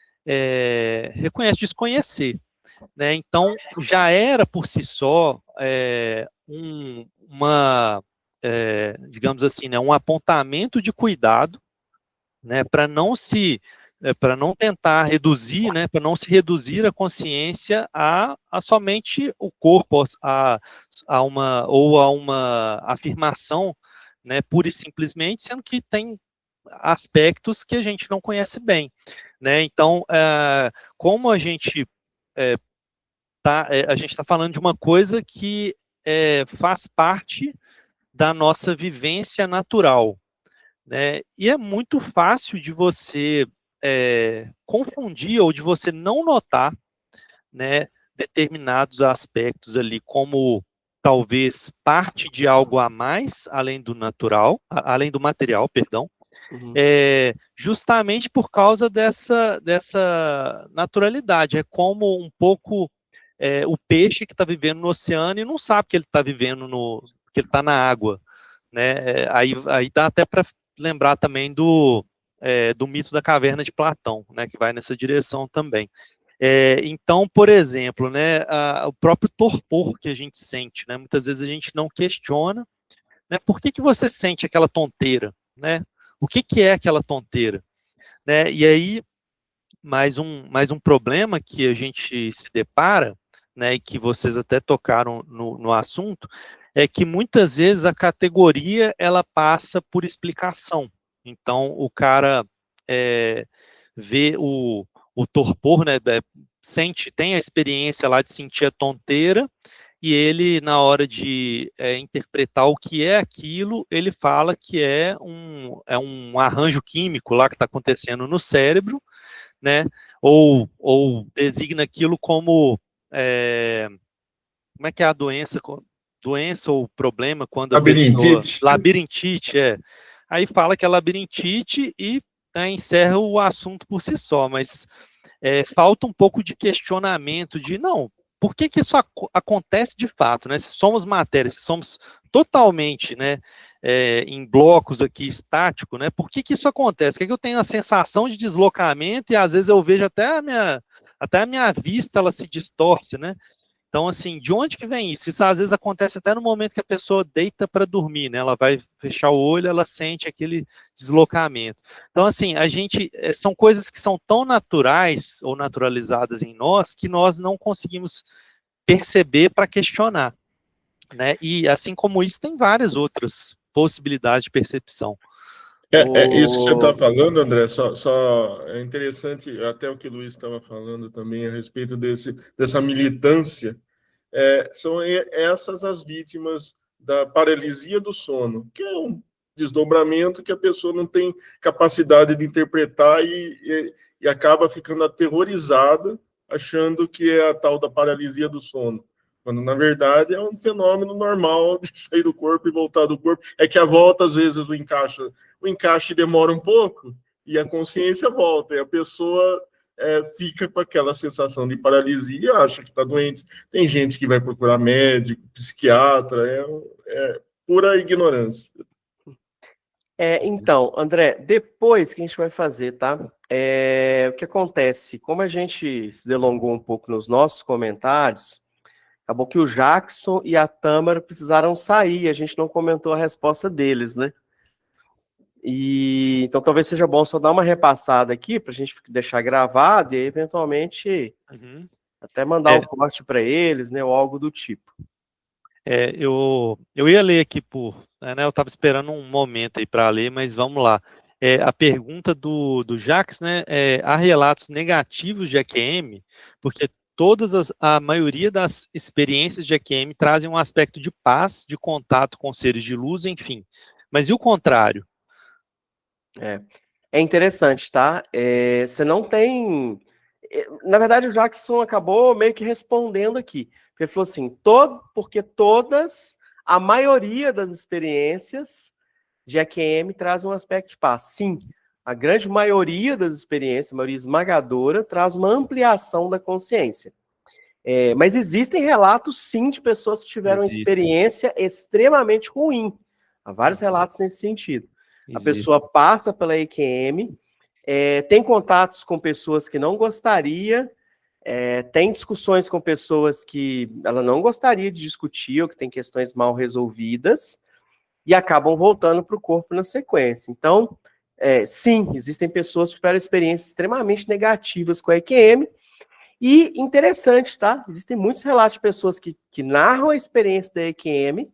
desconhecer, né? Então, já era por si só digamos assim, né, um apontamento de cuidado, né, para não tentar reduzir, né, para não se reduzir a consciência a somente o corpo, a uma afirmação, né, pura e simplesmente, sendo que tem aspectos que a gente não conhece bem, né? Então, como a gente está falando de uma coisa que faz parte da nossa vivência natural, né? E é muito fácil de você confundir ou de você não notar, né, determinados aspectos ali como talvez parte de algo a mais, além do material, perdão, Uhum. justamente por causa dessa naturalidade. É como um pouco o peixe que está vivendo no oceano e não sabe que ele está vivendo que ele está na água, né? Aí dá até para lembrar também do mito da caverna de Platão, né, que vai nessa direção também. Então, por exemplo, né, o próprio torpor que a gente sente, né, muitas vezes a gente não questiona, né, por que você sente aquela tonteira, né? O que é aquela tonteira, né? E aí, mais um problema que a gente se depara, né, e que vocês até tocaram no assunto, é que muitas vezes a categoria ela passa por explicação. Então, o cara vê o torpor, né, tem a experiência lá de sentir a tonteira, e ele, na hora de interpretar o que é aquilo, ele fala que é um arranjo químico lá que está acontecendo no cérebro, né, ou designa aquilo como como é que é a doença ou problema quando a pessoa... Labirintite, Aí fala que é labirintite e encerra o assunto por si só, mas falta um pouco de questionamento de, não, por que isso acontece de fato, né? Se somos matéria, se somos totalmente, né, em blocos aqui estático, né? Por que isso acontece? Por que eu tenho a sensação de deslocamento e às vezes eu vejo até a minha vista ela se distorce, né? Então, assim, de onde que vem isso? Isso às vezes acontece até no momento que a pessoa deita para dormir, né? Ela vai fechar o olho, ela sente aquele deslocamento. Então, assim, são coisas que são tão naturais ou naturalizadas em nós que nós não conseguimos perceber para questionar, né? E assim como isso, tem várias outras possibilidades de percepção. Isso que você está falando, André, só é interessante, até o que o Luiz estava falando também a respeito dessa militância, são essas as vítimas da paralisia do sono, que é um desdobramento que a pessoa não tem capacidade de interpretar e acaba ficando aterrorizada, achando que é a tal da paralisia do sono. Quando, na verdade, é um fenômeno normal de sair do corpo e voltar do corpo. É que a volta, às vezes, o encaixe demora um pouco e a consciência volta. E a pessoa fica com aquela sensação de paralisia, acha que está doente. Tem gente que vai procurar médico, psiquiatra, é pura ignorância. Então, André, depois que a gente vai fazer, tá? O que acontece? Como a gente se delongou um pouco nos nossos comentários, acabou que o Jackson e a Tâmara precisaram sair, a gente não comentou a resposta deles, né? Então talvez seja bom só dar uma repassada aqui para a gente deixar gravado e aí, eventualmente até mandar um corte para eles, né, ou algo do tipo. Eu ia ler aqui né, eu estava esperando um momento aí para ler, mas vamos lá. A pergunta do Jax, né, há relatos negativos de EQM, porque a maioria das experiências de EQM trazem um aspecto de paz, de contato com seres de luz, enfim. Mas e o contrário? É interessante, tá? Você não tem... Na verdade, o Jackson acabou meio que respondendo aqui. Ele falou assim, porque a maioria das experiências de EQM traz um aspecto de paz. Sim, a grande maioria das experiências, a maioria esmagadora, traz uma ampliação da consciência. Mas existem relatos, sim, de pessoas que tiveram uma experiência extremamente ruim. Há vários relatos nesse sentido. A pessoa passa pela EQM, tem contatos com pessoas que não gostaria, tem discussões com pessoas que ela não gostaria de discutir, ou que tem questões mal resolvidas, e acabam voltando para o corpo na sequência. Então, sim, existem pessoas que tiveram experiências extremamente negativas com a EQM, e interessante, tá? Existem muitos relatos de pessoas que narram a experiência da EQM,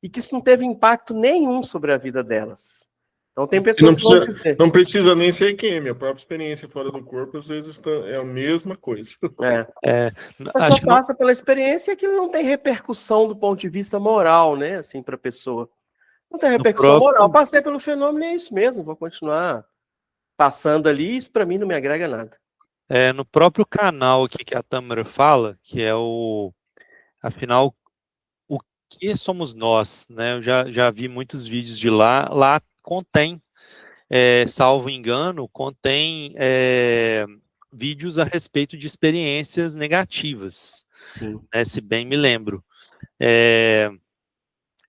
e que isso não teve impacto nenhum sobre a vida delas. Então tem pessoas que vão dizer... Não precisa nem ser EQM, a própria experiência fora do corpo, às vezes, é a mesma coisa. A pessoa passa pela experiência que não tem repercussão do ponto de vista moral, né, assim, para a pessoa. Não tem repercussão moral. Passei pelo fenômeno e é isso mesmo, vou continuar passando ali, isso para mim não me agrega nada. No próprio canal aqui que a Tâmara fala, que é afinal, o que somos nós, né? Eu já vi muitos vídeos de lá contém, salvo engano, contém vídeos a respeito de experiências negativas. Sim. Né, se bem me lembro.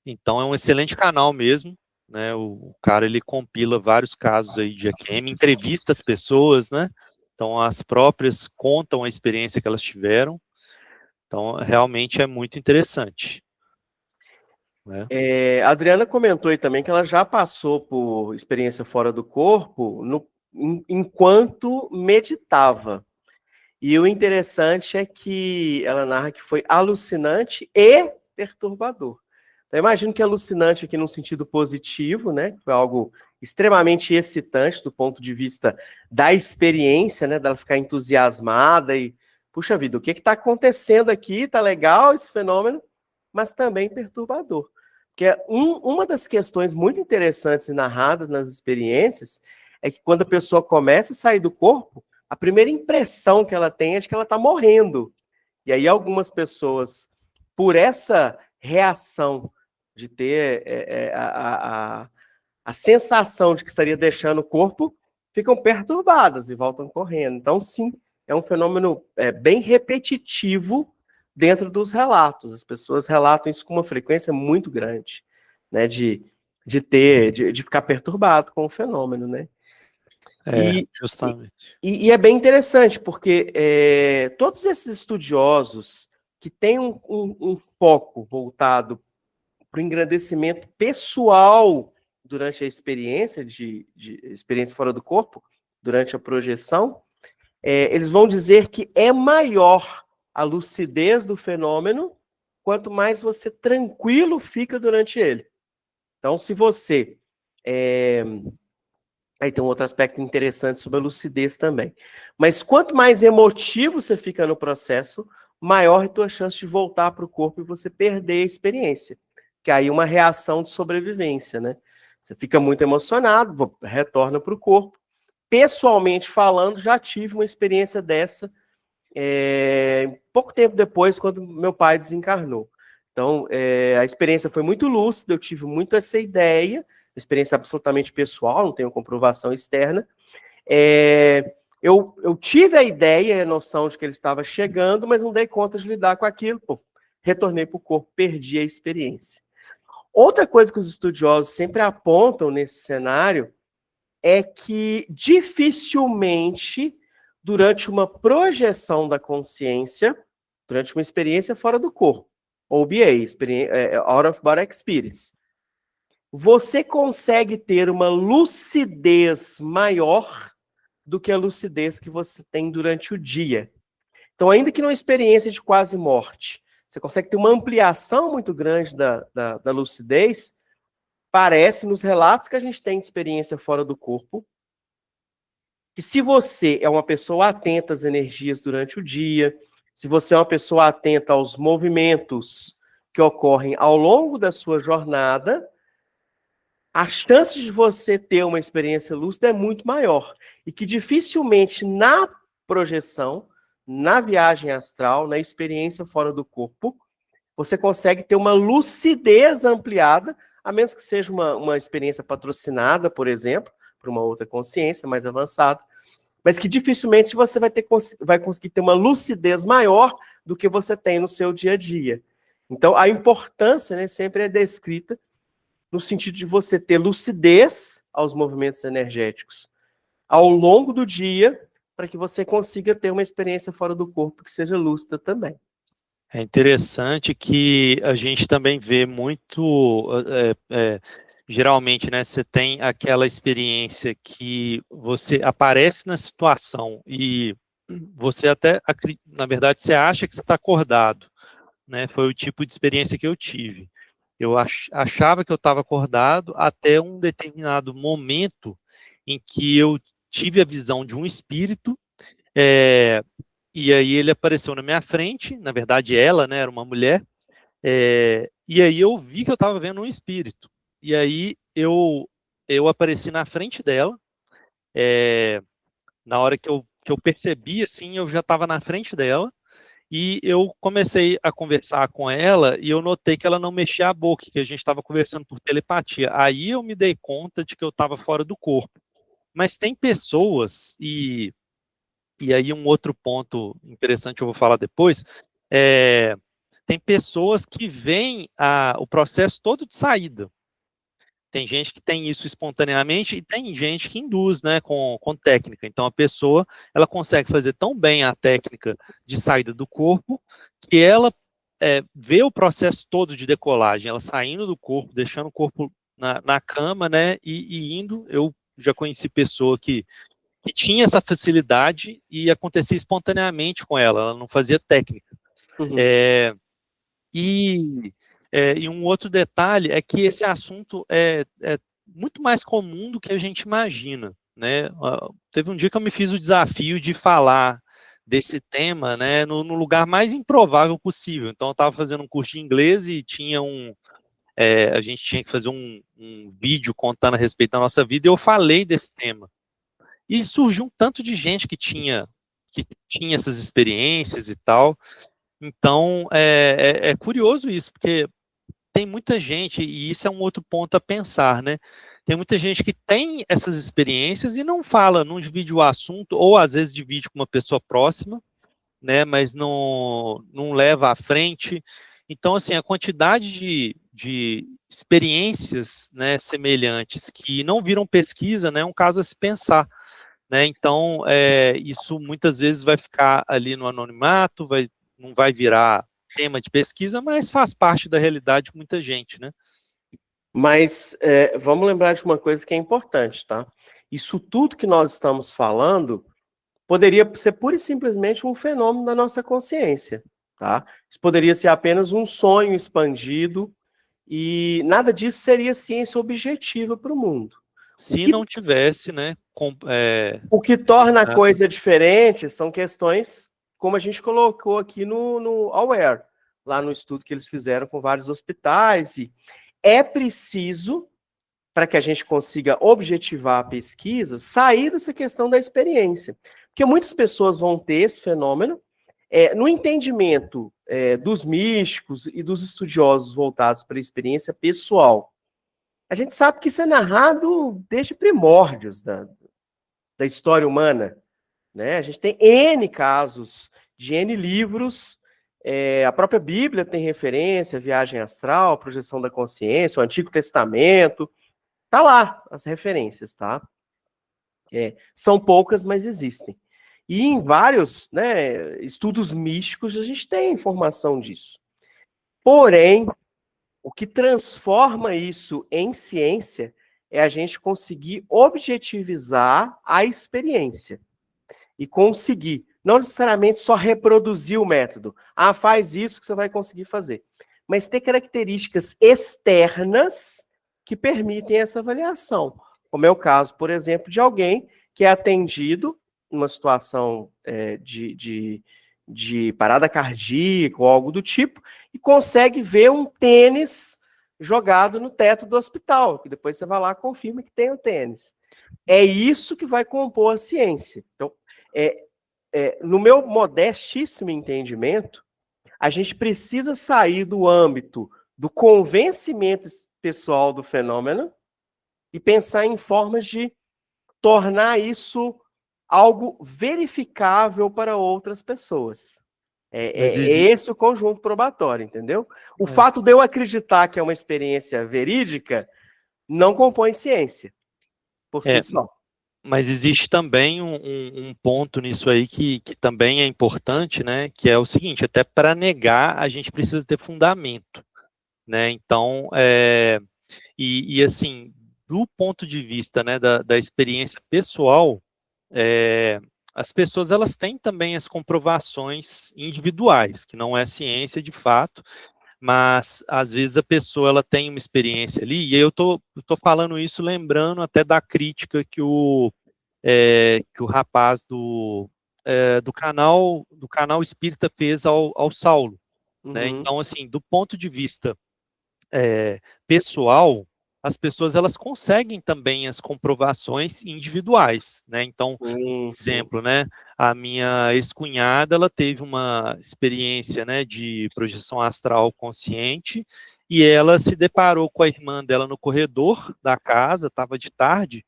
Então é um excelente canal mesmo, né? O cara, ele compila vários casos aí de EQM, entrevista as pessoas, né? Então as próprias contam a experiência que elas tiveram. Então realmente é muito interessante. A Adriana comentou aí também que ela já passou por experiência fora do corpo enquanto meditava. E o interessante é que ela narra que foi alucinante e perturbador. Então, eu imagino que alucinante aqui no sentido positivo, né? Foi algo extremamente excitante do ponto de vista da experiência, né? Dela ficar entusiasmada e, puxa vida, o que está acontecendo aqui? Tá legal esse fenômeno, mas também perturbador. Porque uma das questões muito interessantes e narradas nas experiências é que quando a pessoa começa a sair do corpo, a primeira impressão que ela tem é de que ela está morrendo. E aí algumas pessoas, por essa reação de ter a sensação de que estaria deixando o corpo, ficam perturbadas e voltam correndo. Então, sim, é um fenômeno bem repetitivo dentro dos relatos. As pessoas relatam isso com uma frequência muito grande, né, de ficar perturbado com o fenômeno, né? Justamente. E é bem interessante, porque todos esses estudiosos que tem um foco voltado para o engrandecimento pessoal durante a experiência, de experiência fora do corpo, durante a projeção, eles vão dizer que é maior a lucidez do fenômeno quanto mais você tranquilo fica durante ele. Então, se você... Aí tem um outro aspecto interessante sobre a lucidez também. Mas quanto mais emotivo você fica no processo, maior é a tua chance de voltar para o corpo e você perder a experiência. Que aí é uma reação de sobrevivência, né? Você fica muito emocionado, retorna para o corpo. Pessoalmente falando, já tive uma experiência dessa pouco tempo depois, quando meu pai desencarnou. Então, a experiência foi muito lúcida, eu tive muito essa ideia, experiência absolutamente pessoal, não tenho comprovação externa. Eu tive a ideia e a noção de que ele estava chegando, mas não dei conta de lidar com aquilo. Pô, retornei para o corpo, perdi a experiência. Outra coisa que os estudiosos sempre apontam nesse cenário é que dificilmente, durante uma projeção da consciência, durante uma experiência fora do corpo, ou BA, Out of Body Experience, você consegue ter uma lucidez maior do que a lucidez que você tem durante o dia. Então, ainda que numa experiência de quase morte, você consegue ter uma ampliação muito grande da lucidez, parece, nos relatos que a gente tem de experiência fora do corpo, que se você é uma pessoa atenta às energias durante o dia, se você é uma pessoa atenta aos movimentos que ocorrem ao longo da sua jornada, a chance de você ter uma experiência lúcida é muito maior. E que dificilmente na projeção, na viagem astral, na experiência fora do corpo, você consegue ter uma lucidez ampliada, a menos que seja uma experiência patrocinada, por exemplo, por uma outra consciência mais avançada, mas que dificilmente você vai conseguir ter uma lucidez maior do que você tem no seu dia a dia. Então, a importância, né, sempre é descrita no sentido de você ter lucidez aos movimentos energéticos ao longo do dia, para que você consiga ter uma experiência fora do corpo que seja lúcida também. É interessante que a gente também vê muito, geralmente, né, você tem aquela experiência que você aparece na situação e você até, na verdade, você acha que você está acordado, né, foi o tipo de experiência que eu tive. Eu achava que eu estava acordado até um determinado momento em que eu tive a visão de um espírito, e aí ele apareceu na minha frente, na verdade ela, né, era uma mulher, e aí eu vi que eu estava vendo um espírito. E aí eu apareci na frente dela, na hora que eu percebi, assim, eu já estava na frente dela, e eu comecei a conversar com ela, e eu notei que ela não mexia a boca, que a gente estava conversando por telepatia. Aí eu me dei conta de que eu estava fora do corpo. Mas tem pessoas, e aí um outro ponto interessante eu vou falar depois, tem pessoas que veem o processo todo de saída. Tem gente que tem isso espontaneamente e tem gente que induz, né, com técnica. Então a pessoa, ela consegue fazer tão bem a técnica de saída do corpo que ela vê o processo todo de decolagem, ela saindo do corpo, deixando o corpo na cama, né, e indo. Eu já conheci pessoa que tinha essa facilidade e acontecia espontaneamente com ela não fazia técnica. Uhum. E um outro detalhe é que esse assunto é muito mais comum do que a gente imagina, né? Teve um dia que eu me fiz o desafio de falar desse tema, né, no lugar mais improvável possível. Então eu estava fazendo um curso de inglês e tinha a gente tinha que fazer um vídeo contando a respeito da nossa vida, e eu falei desse tema. E surgiu um tanto de gente que tinha essas experiências e tal. Então, é curioso isso, porque tem muita gente, e isso é um outro ponto a pensar, né? Tem muita gente que tem essas experiências e não fala, não divide o assunto, ou às vezes divide com uma pessoa próxima, né? Mas não leva à frente. Então, assim, a quantidade de experiências, né, semelhantes que não viram pesquisa, né, é um caso a se pensar. Né? Então, isso muitas vezes vai ficar ali no anonimato, não vai virar tema de pesquisa, mas faz parte da realidade de muita gente, né? Mas vamos lembrar de uma coisa que é importante, tá? Isso tudo que nós estamos falando poderia ser pura e simplesmente um fenômeno da nossa consciência, tá? Isso poderia ser apenas um sonho expandido e nada disso seria ciência objetiva para o mundo. Se não tivesse, né? O que torna a coisa diferente são questões como a gente colocou aqui no Aware, lá no estudo que eles fizeram com vários hospitais. E é preciso, para que a gente consiga objetivar a pesquisa, sair dessa questão da experiência. Porque muitas pessoas vão ter esse fenômeno, no entendimento dos místicos e dos estudiosos voltados para a experiência pessoal. A gente sabe que isso é narrado desde primórdios da história humana, né? A gente tem N casos de N livros, a própria Bíblia tem referência, viagem astral, projeção da consciência, o Antigo Testamento, tá lá as referências, tá? São poucas, mas existem. E em vários, né, estudos místicos a gente tem informação disso. Porém, o que transforma isso em ciência é a gente conseguir objetivizar a experiência e conseguir, não necessariamente só reproduzir o método. Faz isso que você vai conseguir fazer. Mas ter características externas que permitem essa avaliação. Como é o caso, por exemplo, de alguém que é atendido numa situação de parada cardíaca ou algo do tipo, e consegue ver um tênis jogado no teto do hospital, que depois você vai lá e confirma que tem o tênis. É isso que vai compor a ciência. Então, no meu modestíssimo entendimento, a gente precisa sair do âmbito do convencimento pessoal do fenômeno e pensar em formas de tornar isso algo verificável para outras pessoas. Esse o conjunto probatório, entendeu? O fato de eu acreditar que é uma experiência verídica não compõe ciência, por si só. Mas existe também um ponto nisso aí que também é importante, né? Que é o seguinte, até para negar a gente precisa ter fundamento, né? Então, assim, do ponto de vista, né, da experiência pessoal, as pessoas elas têm também as comprovações individuais, que não é ciência de fato, mas às vezes a pessoa ela tem uma experiência ali, e aí eu tô falando isso lembrando até da crítica que o rapaz do canal Espírita fez ao Saulo, né? Então, assim, do ponto de vista pessoal, as pessoas elas conseguem também as comprovações individuais, né? Então, por exemplo, né, a minha ex-cunhada, ela teve uma experiência, né, de projeção astral consciente, e ela se deparou com a irmã dela no corredor da casa, estava de tarde,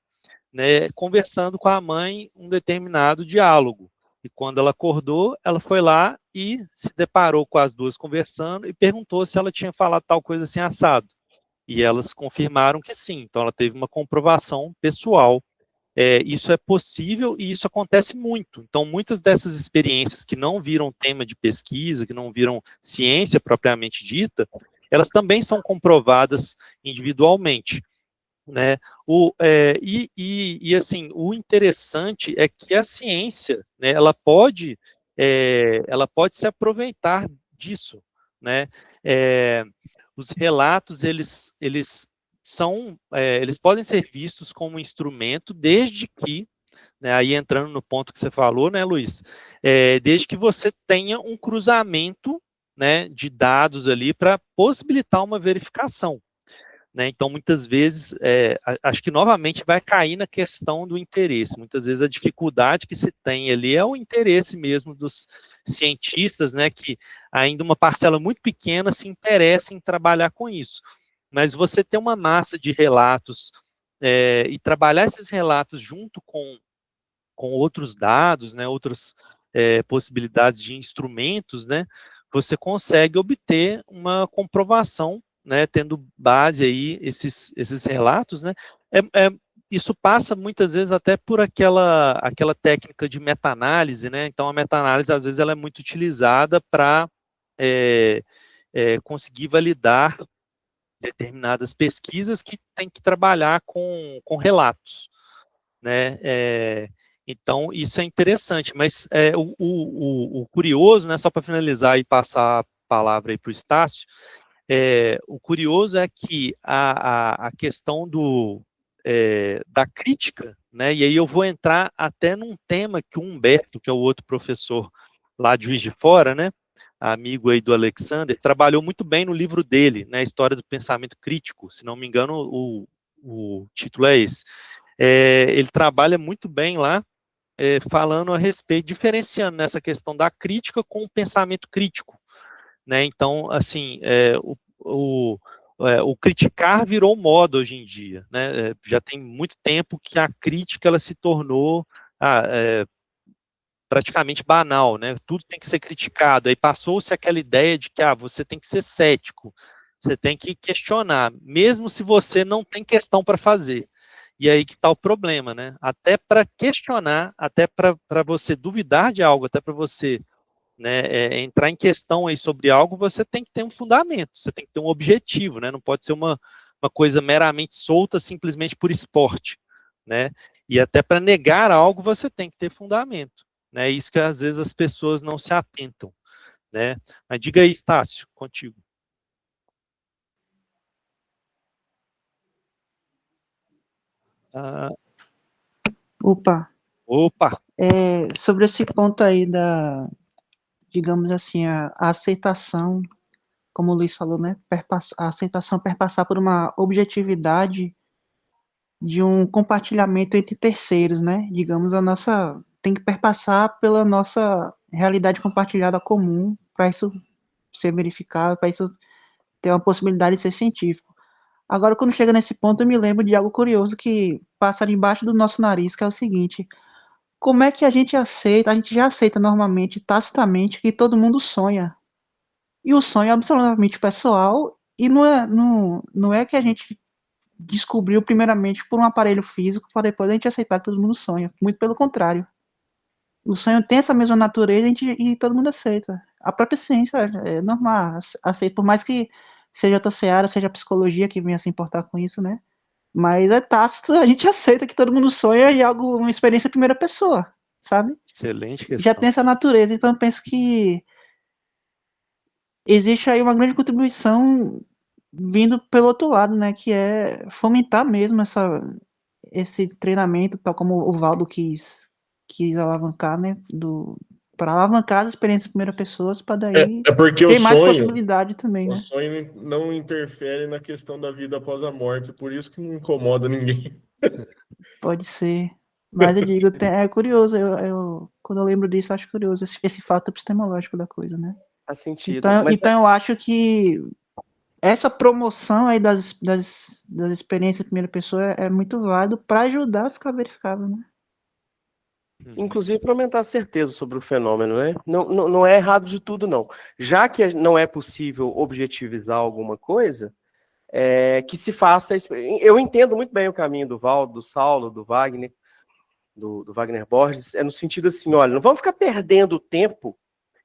né, conversando com a mãe um determinado diálogo. E quando ela acordou, ela foi lá e se deparou com as duas conversando e perguntou se ela tinha falado tal coisa assim assado. E elas confirmaram que sim. Então ela teve uma comprovação pessoal. Isso é possível e isso acontece muito. Então muitas dessas experiências que não viram tema de pesquisa, que não viram ciência propriamente dita, elas também são comprovadas individualmente, né? Assim, o interessante é que a ciência, né, ela pode se aproveitar disso, né? Os relatos eles podem ser vistos como instrumento desde que, né, aí entrando no ponto que você falou, né, Luiz, desde que você tenha um cruzamento, né, de dados ali para possibilitar uma verificação. Né? Então, muitas vezes, acho que novamente vai cair na questão do interesse. Muitas vezes a dificuldade que se tem ali é o interesse mesmo dos cientistas, né, que ainda uma parcela muito pequena se interessa em trabalhar com isso. Mas você ter uma massa de relatos e trabalhar esses relatos junto com outros dados, né, outras possibilidades de instrumentos, né, você consegue obter uma comprovação, né, tendo base aí esses relatos, né, isso passa muitas vezes até por aquela técnica de meta-análise, né, então a meta-análise às vezes ela é muito utilizada para conseguir validar determinadas pesquisas que tem que trabalhar com relatos, né? Então, isso é interessante, mas o curioso, né, só para finalizar e passar a palavra aí para o Estácio, o curioso é que a questão da crítica, né, e aí eu vou entrar até num tema que o Humberto, que é o outro professor lá de Juiz de Fora, né, amigo aí do Alexander, trabalhou muito bem no livro dele, né, História do Pensamento Crítico, se não me engano o título é esse. Ele trabalha muito bem lá, falando a respeito, diferenciando nessa questão da crítica com o pensamento crítico, né? Então, assim, o criticar virou moda hoje em dia, né? Já tem muito tempo que a crítica ela se tornou praticamente banal, né? Tudo tem que ser criticado. Aí passou-se aquela ideia de que você tem que ser cético, você tem que questionar, mesmo se você não tem questão para fazer. E aí que está o problema, né? Até para questionar, até para você duvidar de algo, até para você, né, entrar em questão aí sobre algo, você tem que ter um fundamento, você tem que ter um objetivo, né? Não pode ser uma coisa meramente solta, simplesmente por esporte, né? E até para negar algo, você tem que ter fundamento, né? Isso que às vezes as pessoas não se atentam, né? Mas diga aí, Estácio, contigo. Opa, sobre esse ponto aí digamos assim, a aceitação, como o Luiz falou, né, a aceitação perpassar por uma objetividade de um compartilhamento entre terceiros, né, digamos, tem que perpassar pela nossa realidade compartilhada comum, para isso ser verificado, para isso ter uma possibilidade de ser científico. Agora, quando chega nesse ponto, eu me lembro de algo curioso que passa debaixo do nosso nariz, que é o seguinte: como é que a gente já aceita normalmente, tacitamente, que todo mundo sonha. E o sonho é absolutamente pessoal, e não é que a gente descobriu primeiramente por um aparelho físico, para depois a gente aceitar que todo mundo sonha. Muito pelo contrário. O sonho tem essa mesma natureza e todo mundo aceita. A própria ciência é normal, aceita, por mais que seja outra seara, seja a psicologia que venha se importar com isso, né? Mas é tácito, a gente aceita que todo mundo sonha e é uma experiência em primeira pessoa, sabe? Excelente questão. Já tem essa natureza, então eu penso que existe aí uma grande contribuição vindo pelo outro lado, né? Que é fomentar mesmo esse treinamento, tal como o Valdo quis alavancar, né? Para alavancar as experiências em primeira pessoa, para daí porque ter mais possibilidade também, o né? sonho não interfere na questão da vida após a morte, por isso que não incomoda ninguém. Pode ser. Mas eu digo, é curioso, quando eu lembro disso, eu acho curioso esse fato epistemológico da coisa, né? Faz sentido. Então eu acho que essa promoção aí das experiências em primeira pessoa é muito válido para ajudar a ficar verificável, né? Inclusive para aumentar a certeza sobre o fenômeno, né? Não é errado de tudo, não. Já que não é possível objetivizar alguma coisa, que se faça... Eu entendo muito bem o caminho do Valdo, do Saulo, do Wagner, do Wagner Borges, no sentido assim, olha, não vamos ficar perdendo tempo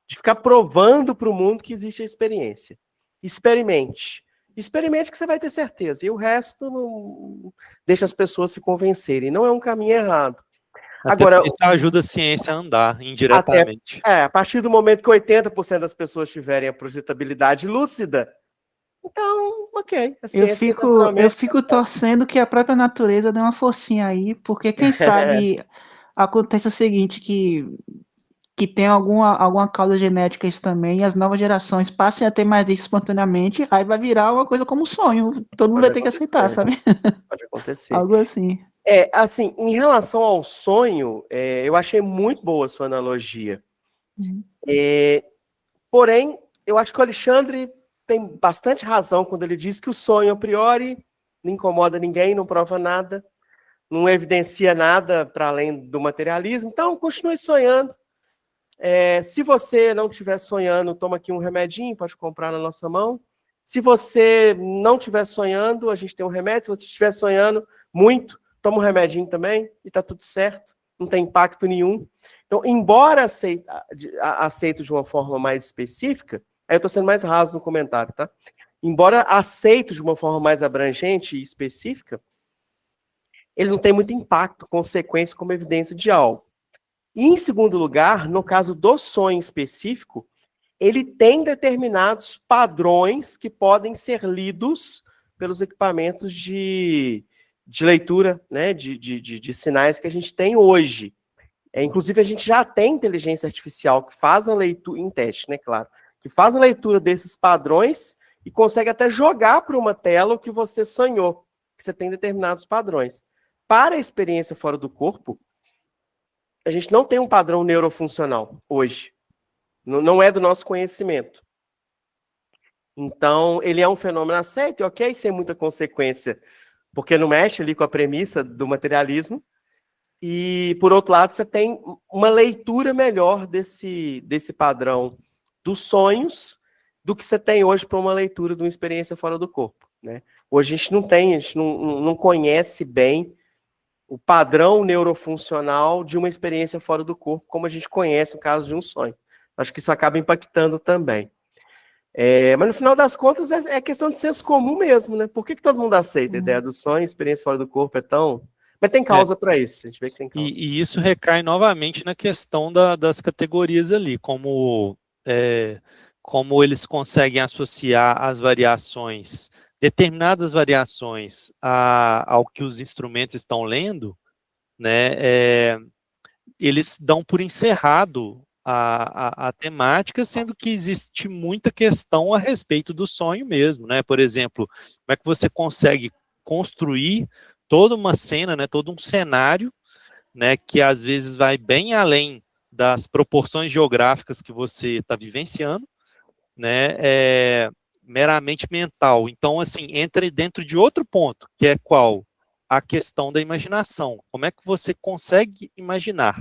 de ficar provando para o mundo que existe a experiência. Experimente que você vai ter certeza, e o resto não deixa as pessoas se convencerem. Não é um caminho errado. Agora, isso ajuda a ciência a andar indiretamente. A partir do momento que 80% das pessoas tiverem a projetabilidade lúcida, então, ok. A ciência eu fico torcendo que a própria natureza dê uma forcinha aí, porque quem sabe acontece o seguinte, que tem alguma causa genética isso também, e as novas gerações passem a ter mais isso espontaneamente, aí vai virar uma coisa como um sonho. Todo mundo vai ter que aceitar, sabe? Pode acontecer. Algo assim. Assim, em relação ao sonho, eu achei muito boa a sua analogia. Porém, eu acho que o Alexandre tem bastante razão quando ele diz que o sonho, a priori, não incomoda ninguém, não prova nada, não evidencia nada para além do materialismo. Então, continue sonhando. Se você não estiver sonhando, toma aqui um remedinho, pode comprar na nossa mão. Se você não estiver sonhando, a gente tem um remédio. Se você estiver sonhando muito, toma um remedinho também e está tudo certo. Não tem impacto nenhum. Então, embora aceito de uma forma mais específica, Aí eu estou sendo mais raso no comentário, tá? Embora aceito de uma forma mais abrangente e específica, ele não tem muito impacto, consequência como evidência de algo. E, em segundo lugar, no caso do sonho específico, ele tem determinados padrões que podem ser lidos pelos equipamentos de leitura, né, de sinais que a gente tem hoje. Inclusive, a gente já tem inteligência artificial que faz a leitura, em teste, né, claro, que faz a leitura desses padrões e consegue até jogar para uma tela o que você sonhou, que você tem determinados padrões. Para a experiência fora do corpo, a gente não tem um padrão neurofuncional hoje. Não é do nosso conhecimento. Então, ele é um fenômeno aceito, ok, sem muita consequência, porque não mexe ali com a premissa do materialismo. E, por outro lado, você tem uma leitura melhor desse padrão dos sonhos do que você tem hoje para uma leitura de uma experiência fora do corpo, né? Hoje a gente não conhece bem o padrão neurofuncional de uma experiência fora do corpo, como a gente conhece no caso de um sonho. Acho que isso acaba impactando também. Mas no final das contas é questão de senso comum mesmo, né? Por que todo mundo aceita a ideia do sonho, experiência fora do corpo é tão... Mas tem causa para isso, a gente vê que tem causa. E isso recai novamente na questão das categorias ali, como eles conseguem associar as variações, determinadas variações ao que os instrumentos estão lendo, né? Eles dão por encerrado a temática, sendo que existe muita questão a respeito do sonho mesmo, né? Por exemplo, como é que você consegue construir toda uma cena, né, todo um cenário, né, que às vezes vai bem além das proporções geográficas que você está vivenciando, né, meramente mental. Então, assim, entra dentro de outro ponto, que é qual? A questão da imaginação. Como é que você consegue imaginar,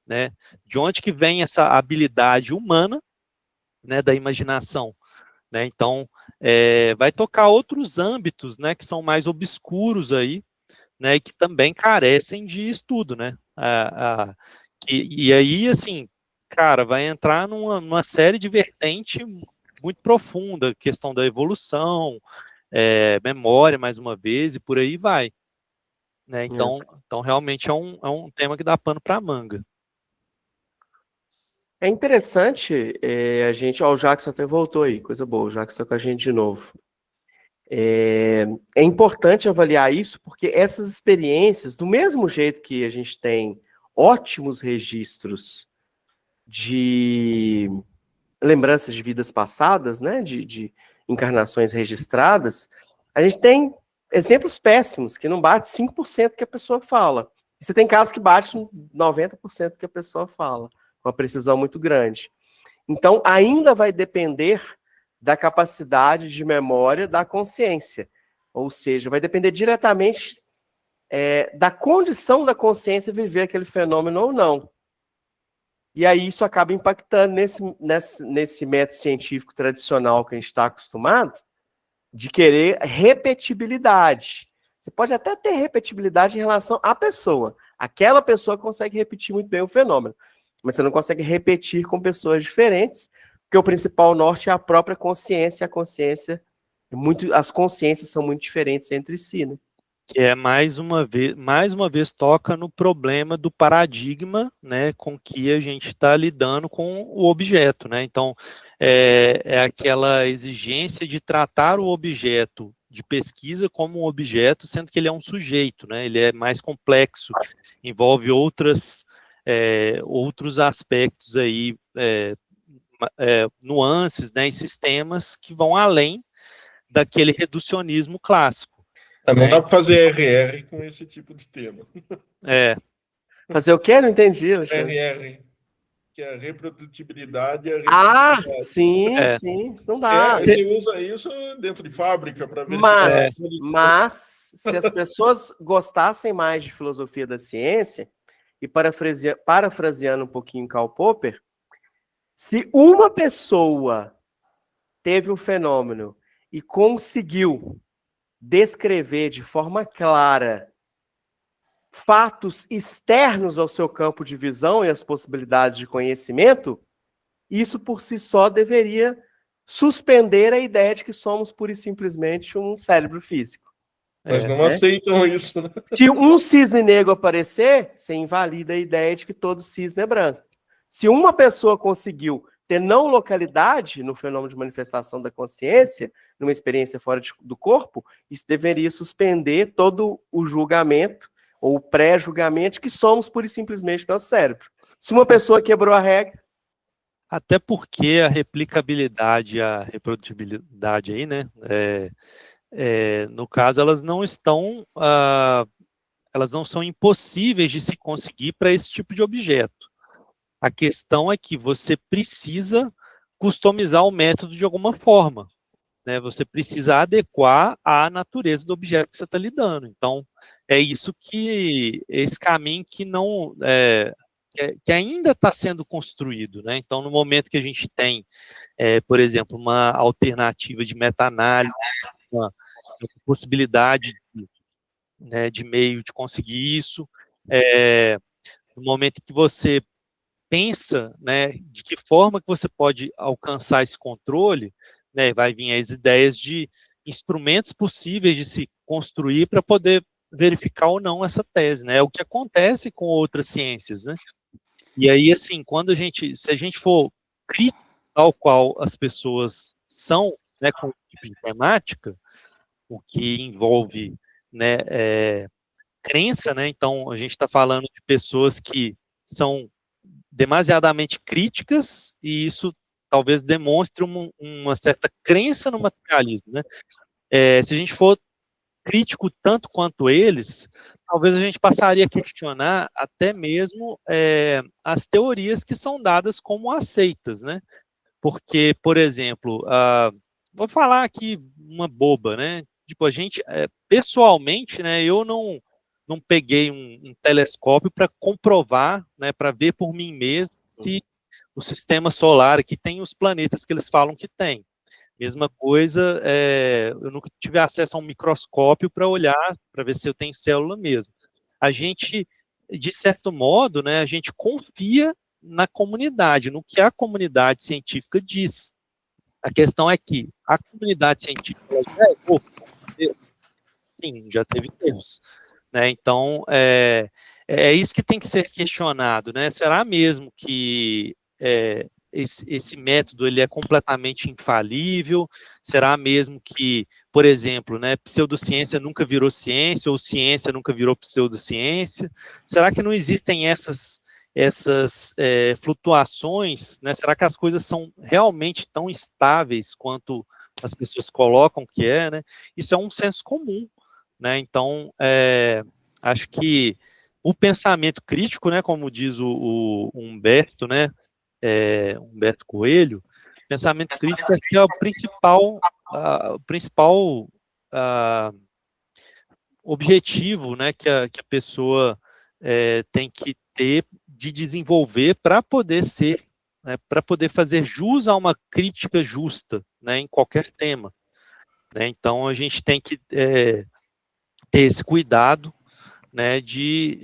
né? De onde que vem essa habilidade humana, né, da imaginação, né? Então, vai tocar outros âmbitos, né, que são mais obscuros aí, né, e que também carecem de estudo, né? E aí, assim, cara, vai entrar numa série de vertente muito profunda, questão da evolução, memória, mais uma vez, e por aí vai. Né? Então, realmente é um tema que dá pano para manga. É interessante a gente... Ó, o Jackson até voltou aí, coisa boa, o Jackson está com a gente de novo. É importante avaliar isso, porque essas experiências, do mesmo jeito que a gente tem ótimos registros de lembranças de vidas passadas, né, de encarnações registradas, a gente tem exemplos péssimos, que não bate 5% que a pessoa fala. E você tem casos que bate 90% que a pessoa fala, com uma precisão muito grande. Então, ainda vai depender da capacidade de memória da consciência. Ou seja, vai depender diretamente da condição da consciência viver aquele fenômeno ou não. E aí isso acaba impactando nesse método científico tradicional que a gente está acostumado, de querer repetibilidade. Você pode até ter repetibilidade em relação à pessoa. Aquela pessoa consegue repetir muito bem o fenômeno, mas você não consegue repetir com pessoas diferentes, porque o principal norte é a própria consciência. A consciência, as consciências são muito diferentes entre si, né? Que mais uma vez toca no problema do paradigma, né, com que a gente está lidando com o objeto, né? Então, é aquela exigência de tratar o objeto de pesquisa como um objeto, sendo que ele é um sujeito, né? Ele é mais complexo, envolve outros aspectos aí, nuances, né, e sistemas que vão além daquele reducionismo clássico. Não dá para fazer RR com esse tipo de tema. Fazer o quê? Não entendi, Alexandre. RR, que é a reprodutibilidade e a reprodutibilidade. Sim, não dá. Você usa isso dentro de fábrica para verificar. Mas, se as pessoas gostassem mais de filosofia da ciência, e parafraseando um pouquinho Karl Popper, se uma pessoa teve um fenômeno e conseguiu descrever de forma clara fatos externos ao seu campo de visão e as possibilidades de conhecimento, isso por si só deveria suspender a ideia de que somos pura e simplesmente um cérebro físico. Mas não aceitam isso, né? Se um cisne negro aparecer, você invalida a ideia de que todo cisne é branco. Se uma pessoa conseguiu ter não localidade no fenômeno de manifestação da consciência, numa experiência fora do corpo, isso deveria suspender todo o julgamento, ou o pré-julgamento, que somos pura e simplesmente nosso cérebro. Se uma pessoa quebrou a regra... Até porque a replicabilidade, a reprodutibilidade aí, né, no caso, elas não são impossíveis de se conseguir para esse tipo de objeto. A questão é que você precisa customizar o método de alguma forma, né? Você precisa adequar à natureza do objeto que você está lidando. Então, é isso que, esse caminho que não, que ainda está sendo construído, né? Então, no momento que a gente tem, por exemplo, uma alternativa de meta-análise, uma possibilidade de meio de conseguir isso, no momento que você pensa, né, de que forma que você pode alcançar esse controle, né, vai vir as ideias de instrumentos possíveis de se construir para poder verificar ou não essa tese, né, é o que acontece com outras ciências, né, e aí, assim, se a gente for crítico ao qual as pessoas são, né, com o tipo de temática, o que envolve, né, crença, né, então a gente está falando de pessoas que são demasiadamente críticas, e isso talvez demonstre uma certa crença no materialismo, né? Se a gente for crítico tanto quanto eles, talvez a gente passaria a questionar até mesmo as teorias que são dadas como aceitas, né? Porque, por exemplo, vou falar aqui uma boba, né? Tipo, a gente, pessoalmente, né, eu não peguei um telescópio para comprovar, né, para ver por mim mesmo se o sistema solar aqui tem os planetas que eles falam que tem. Mesma coisa, eu nunca tive acesso a um microscópio para olhar, para ver se eu tenho célula mesmo. A gente, de certo modo, né, a gente confia na comunidade, no que a comunidade científica diz. A questão é que a comunidade científica já errou. Sim, já teve erros. Né? Então, é isso que tem que ser questionado, né? Será mesmo que esse método ele é completamente infalível? Será mesmo que, por exemplo, né, pseudociência nunca virou ciência, ou ciência nunca virou pseudociência? Será que não existem essas flutuações? Né? Será que as coisas são realmente tão estáveis quanto as pessoas colocam que né? Isso é um senso comum. Né? Então, acho que o pensamento crítico, né, como diz o Humberto, né, Humberto Coelho, pensamento crítico acho que é o principal objetivo, né, que a pessoa tem que ter de desenvolver para poder ser, né, para poder fazer jus a uma crítica justa, né, em qualquer tema. Né? Então, a gente tem que ter esse cuidado, né, de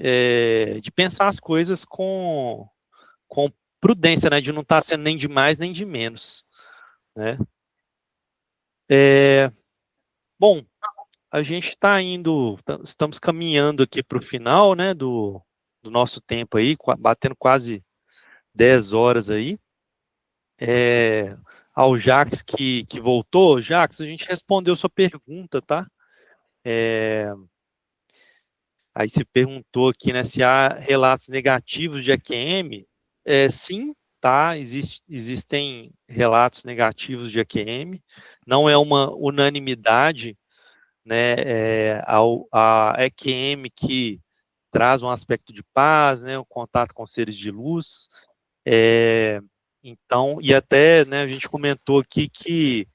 pensar as coisas com prudência, né, de não estar sendo nem de mais nem de menos. Né? Bom, a gente está estamos caminhando aqui para o final, né, do nosso tempo aí, batendo quase 10 horas aí. Ao Jax que voltou, Jax, a gente respondeu sua pergunta, tá? Aí se perguntou aqui, né, se há relatos negativos de EQM. Sim, tá, existem relatos negativos de EQM, não é uma unanimidade, né, a EQM que traz um aspecto de paz, né, o contato com seres de luz, então, e até, né, a gente comentou aqui que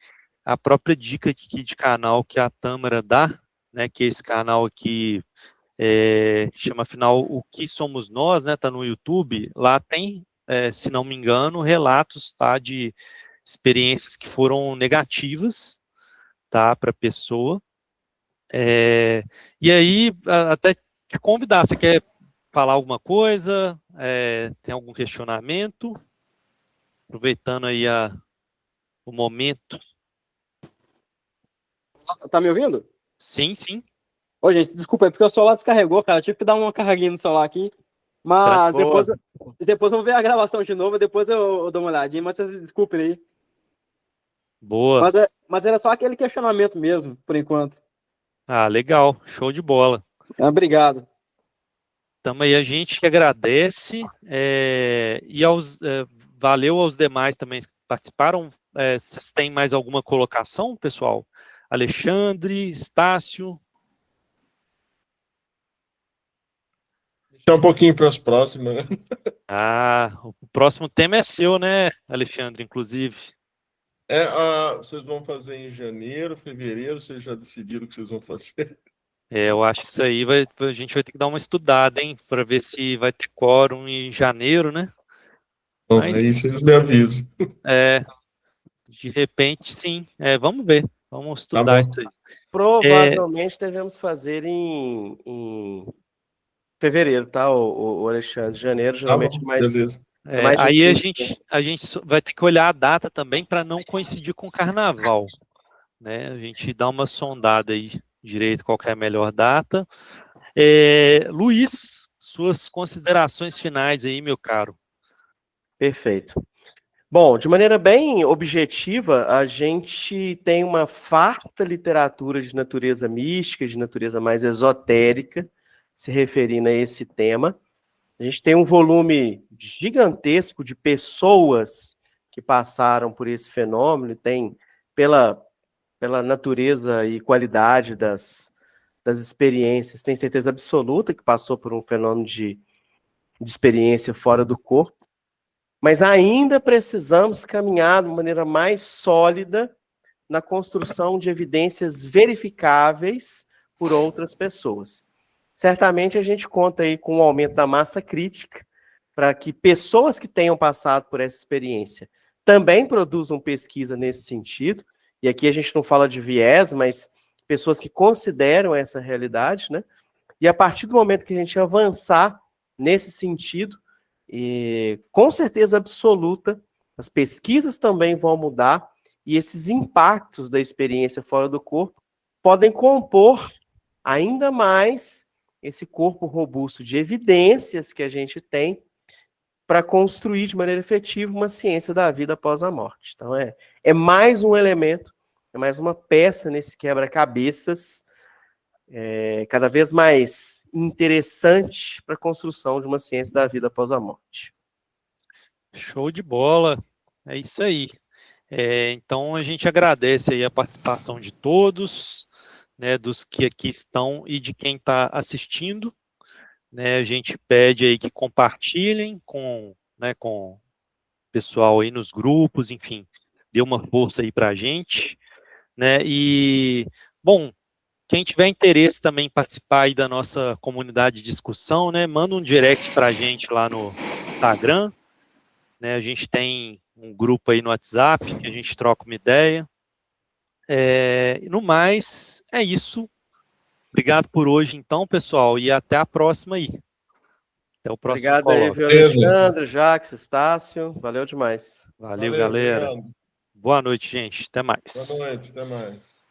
a própria dica aqui de canal que a Tâmara dá, né, que esse canal aqui chama, afinal, O Que Somos Nós, né, tá no YouTube, lá tem, se não me engano, relatos, tá, de experiências que foram negativas, tá, para a pessoa, e aí, até te convidar, você quer falar alguma coisa, tem algum questionamento, aproveitando aí o momento. Tá me ouvindo? Sim, sim. Ô, gente, desculpa, é porque o celular descarregou, cara. Eu tive que dar uma carreguinha no celular aqui. Mas depois vamos ver a gravação de novo, depois eu dou uma olhadinha, mas vocês desculpem aí. Boa. Mas era só aquele questionamento mesmo, por enquanto. Ah, legal. Show de bola. Obrigado. Então, aí a gente que agradece valeu aos demais também que participaram. Vocês têm mais alguma colocação, pessoal? Alexandre, Estácio? Deixar um pouquinho para as próximas, né? Ah, o próximo tema é seu, né, Alexandre, inclusive. Vocês vão fazer em janeiro, fevereiro, vocês já decidiram o que vocês vão fazer? Eu acho que isso aí a gente vai ter que dar uma estudada, hein, para ver se vai ter quórum em janeiro, né? Bom, Mas, aí vocês me avisam. De repente, sim. Vamos ver. Vamos estudar isso aí. Provavelmente devemos fazer em fevereiro, tá, o Alexandre? Janeiro, geralmente, beleza. mais aí difícil. a gente vai ter que olhar a data também para não coincidir com o carnaval, né? A gente dá uma sondada aí direito qual que é a melhor data. Luiz, suas considerações finais aí, meu caro. Perfeito. Bom, de maneira bem objetiva, a gente tem uma farta literatura de natureza mística, de natureza mais esotérica, se referindo a esse tema. A gente tem um volume gigantesco de pessoas que passaram por esse fenômeno, tem pela natureza e qualidade das experiências, tem certeza absoluta que passou por um fenômeno de experiência fora do corpo, mas ainda precisamos caminhar de maneira mais sólida na construção de evidências verificáveis por outras pessoas. Certamente a gente conta aí com o aumento da massa crítica para que pessoas que tenham passado por essa experiência também produzam pesquisa nesse sentido, e aqui a gente não fala de viés, mas pessoas que consideram essa realidade, né? E a partir do momento que a gente avançar nesse sentido, e com certeza absoluta, as pesquisas também vão mudar e esses impactos da experiência fora do corpo podem compor ainda mais esse corpo robusto de evidências que a gente tem para construir de maneira efetiva uma ciência da vida após a morte. Então, é mais um elemento, é mais uma peça nesse quebra-cabeças cada vez mais interessante para a construção de uma ciência da vida após a morte. Show de bola, é isso aí. Então a gente agradece aí a participação de todos, né, dos que aqui estão e de quem está assistindo, né, a gente pede aí que compartilhem com o pessoal aí nos grupos, enfim, dê uma força aí para a gente, né, e, bom, quem tiver interesse também em participar aí da nossa comunidade de discussão, né, manda um direct para a gente lá no Instagram, né, a gente tem um grupo aí no WhatsApp que a gente troca uma ideia. No mais, é isso. Obrigado por hoje, então, pessoal, e até a próxima aí. Até o próximo Obrigado aí, viu, Alexandre, Jacques, Estácio. Valeu demais. Valeu, galera. Obrigado. Boa noite, gente. Até mais. Boa noite, até mais.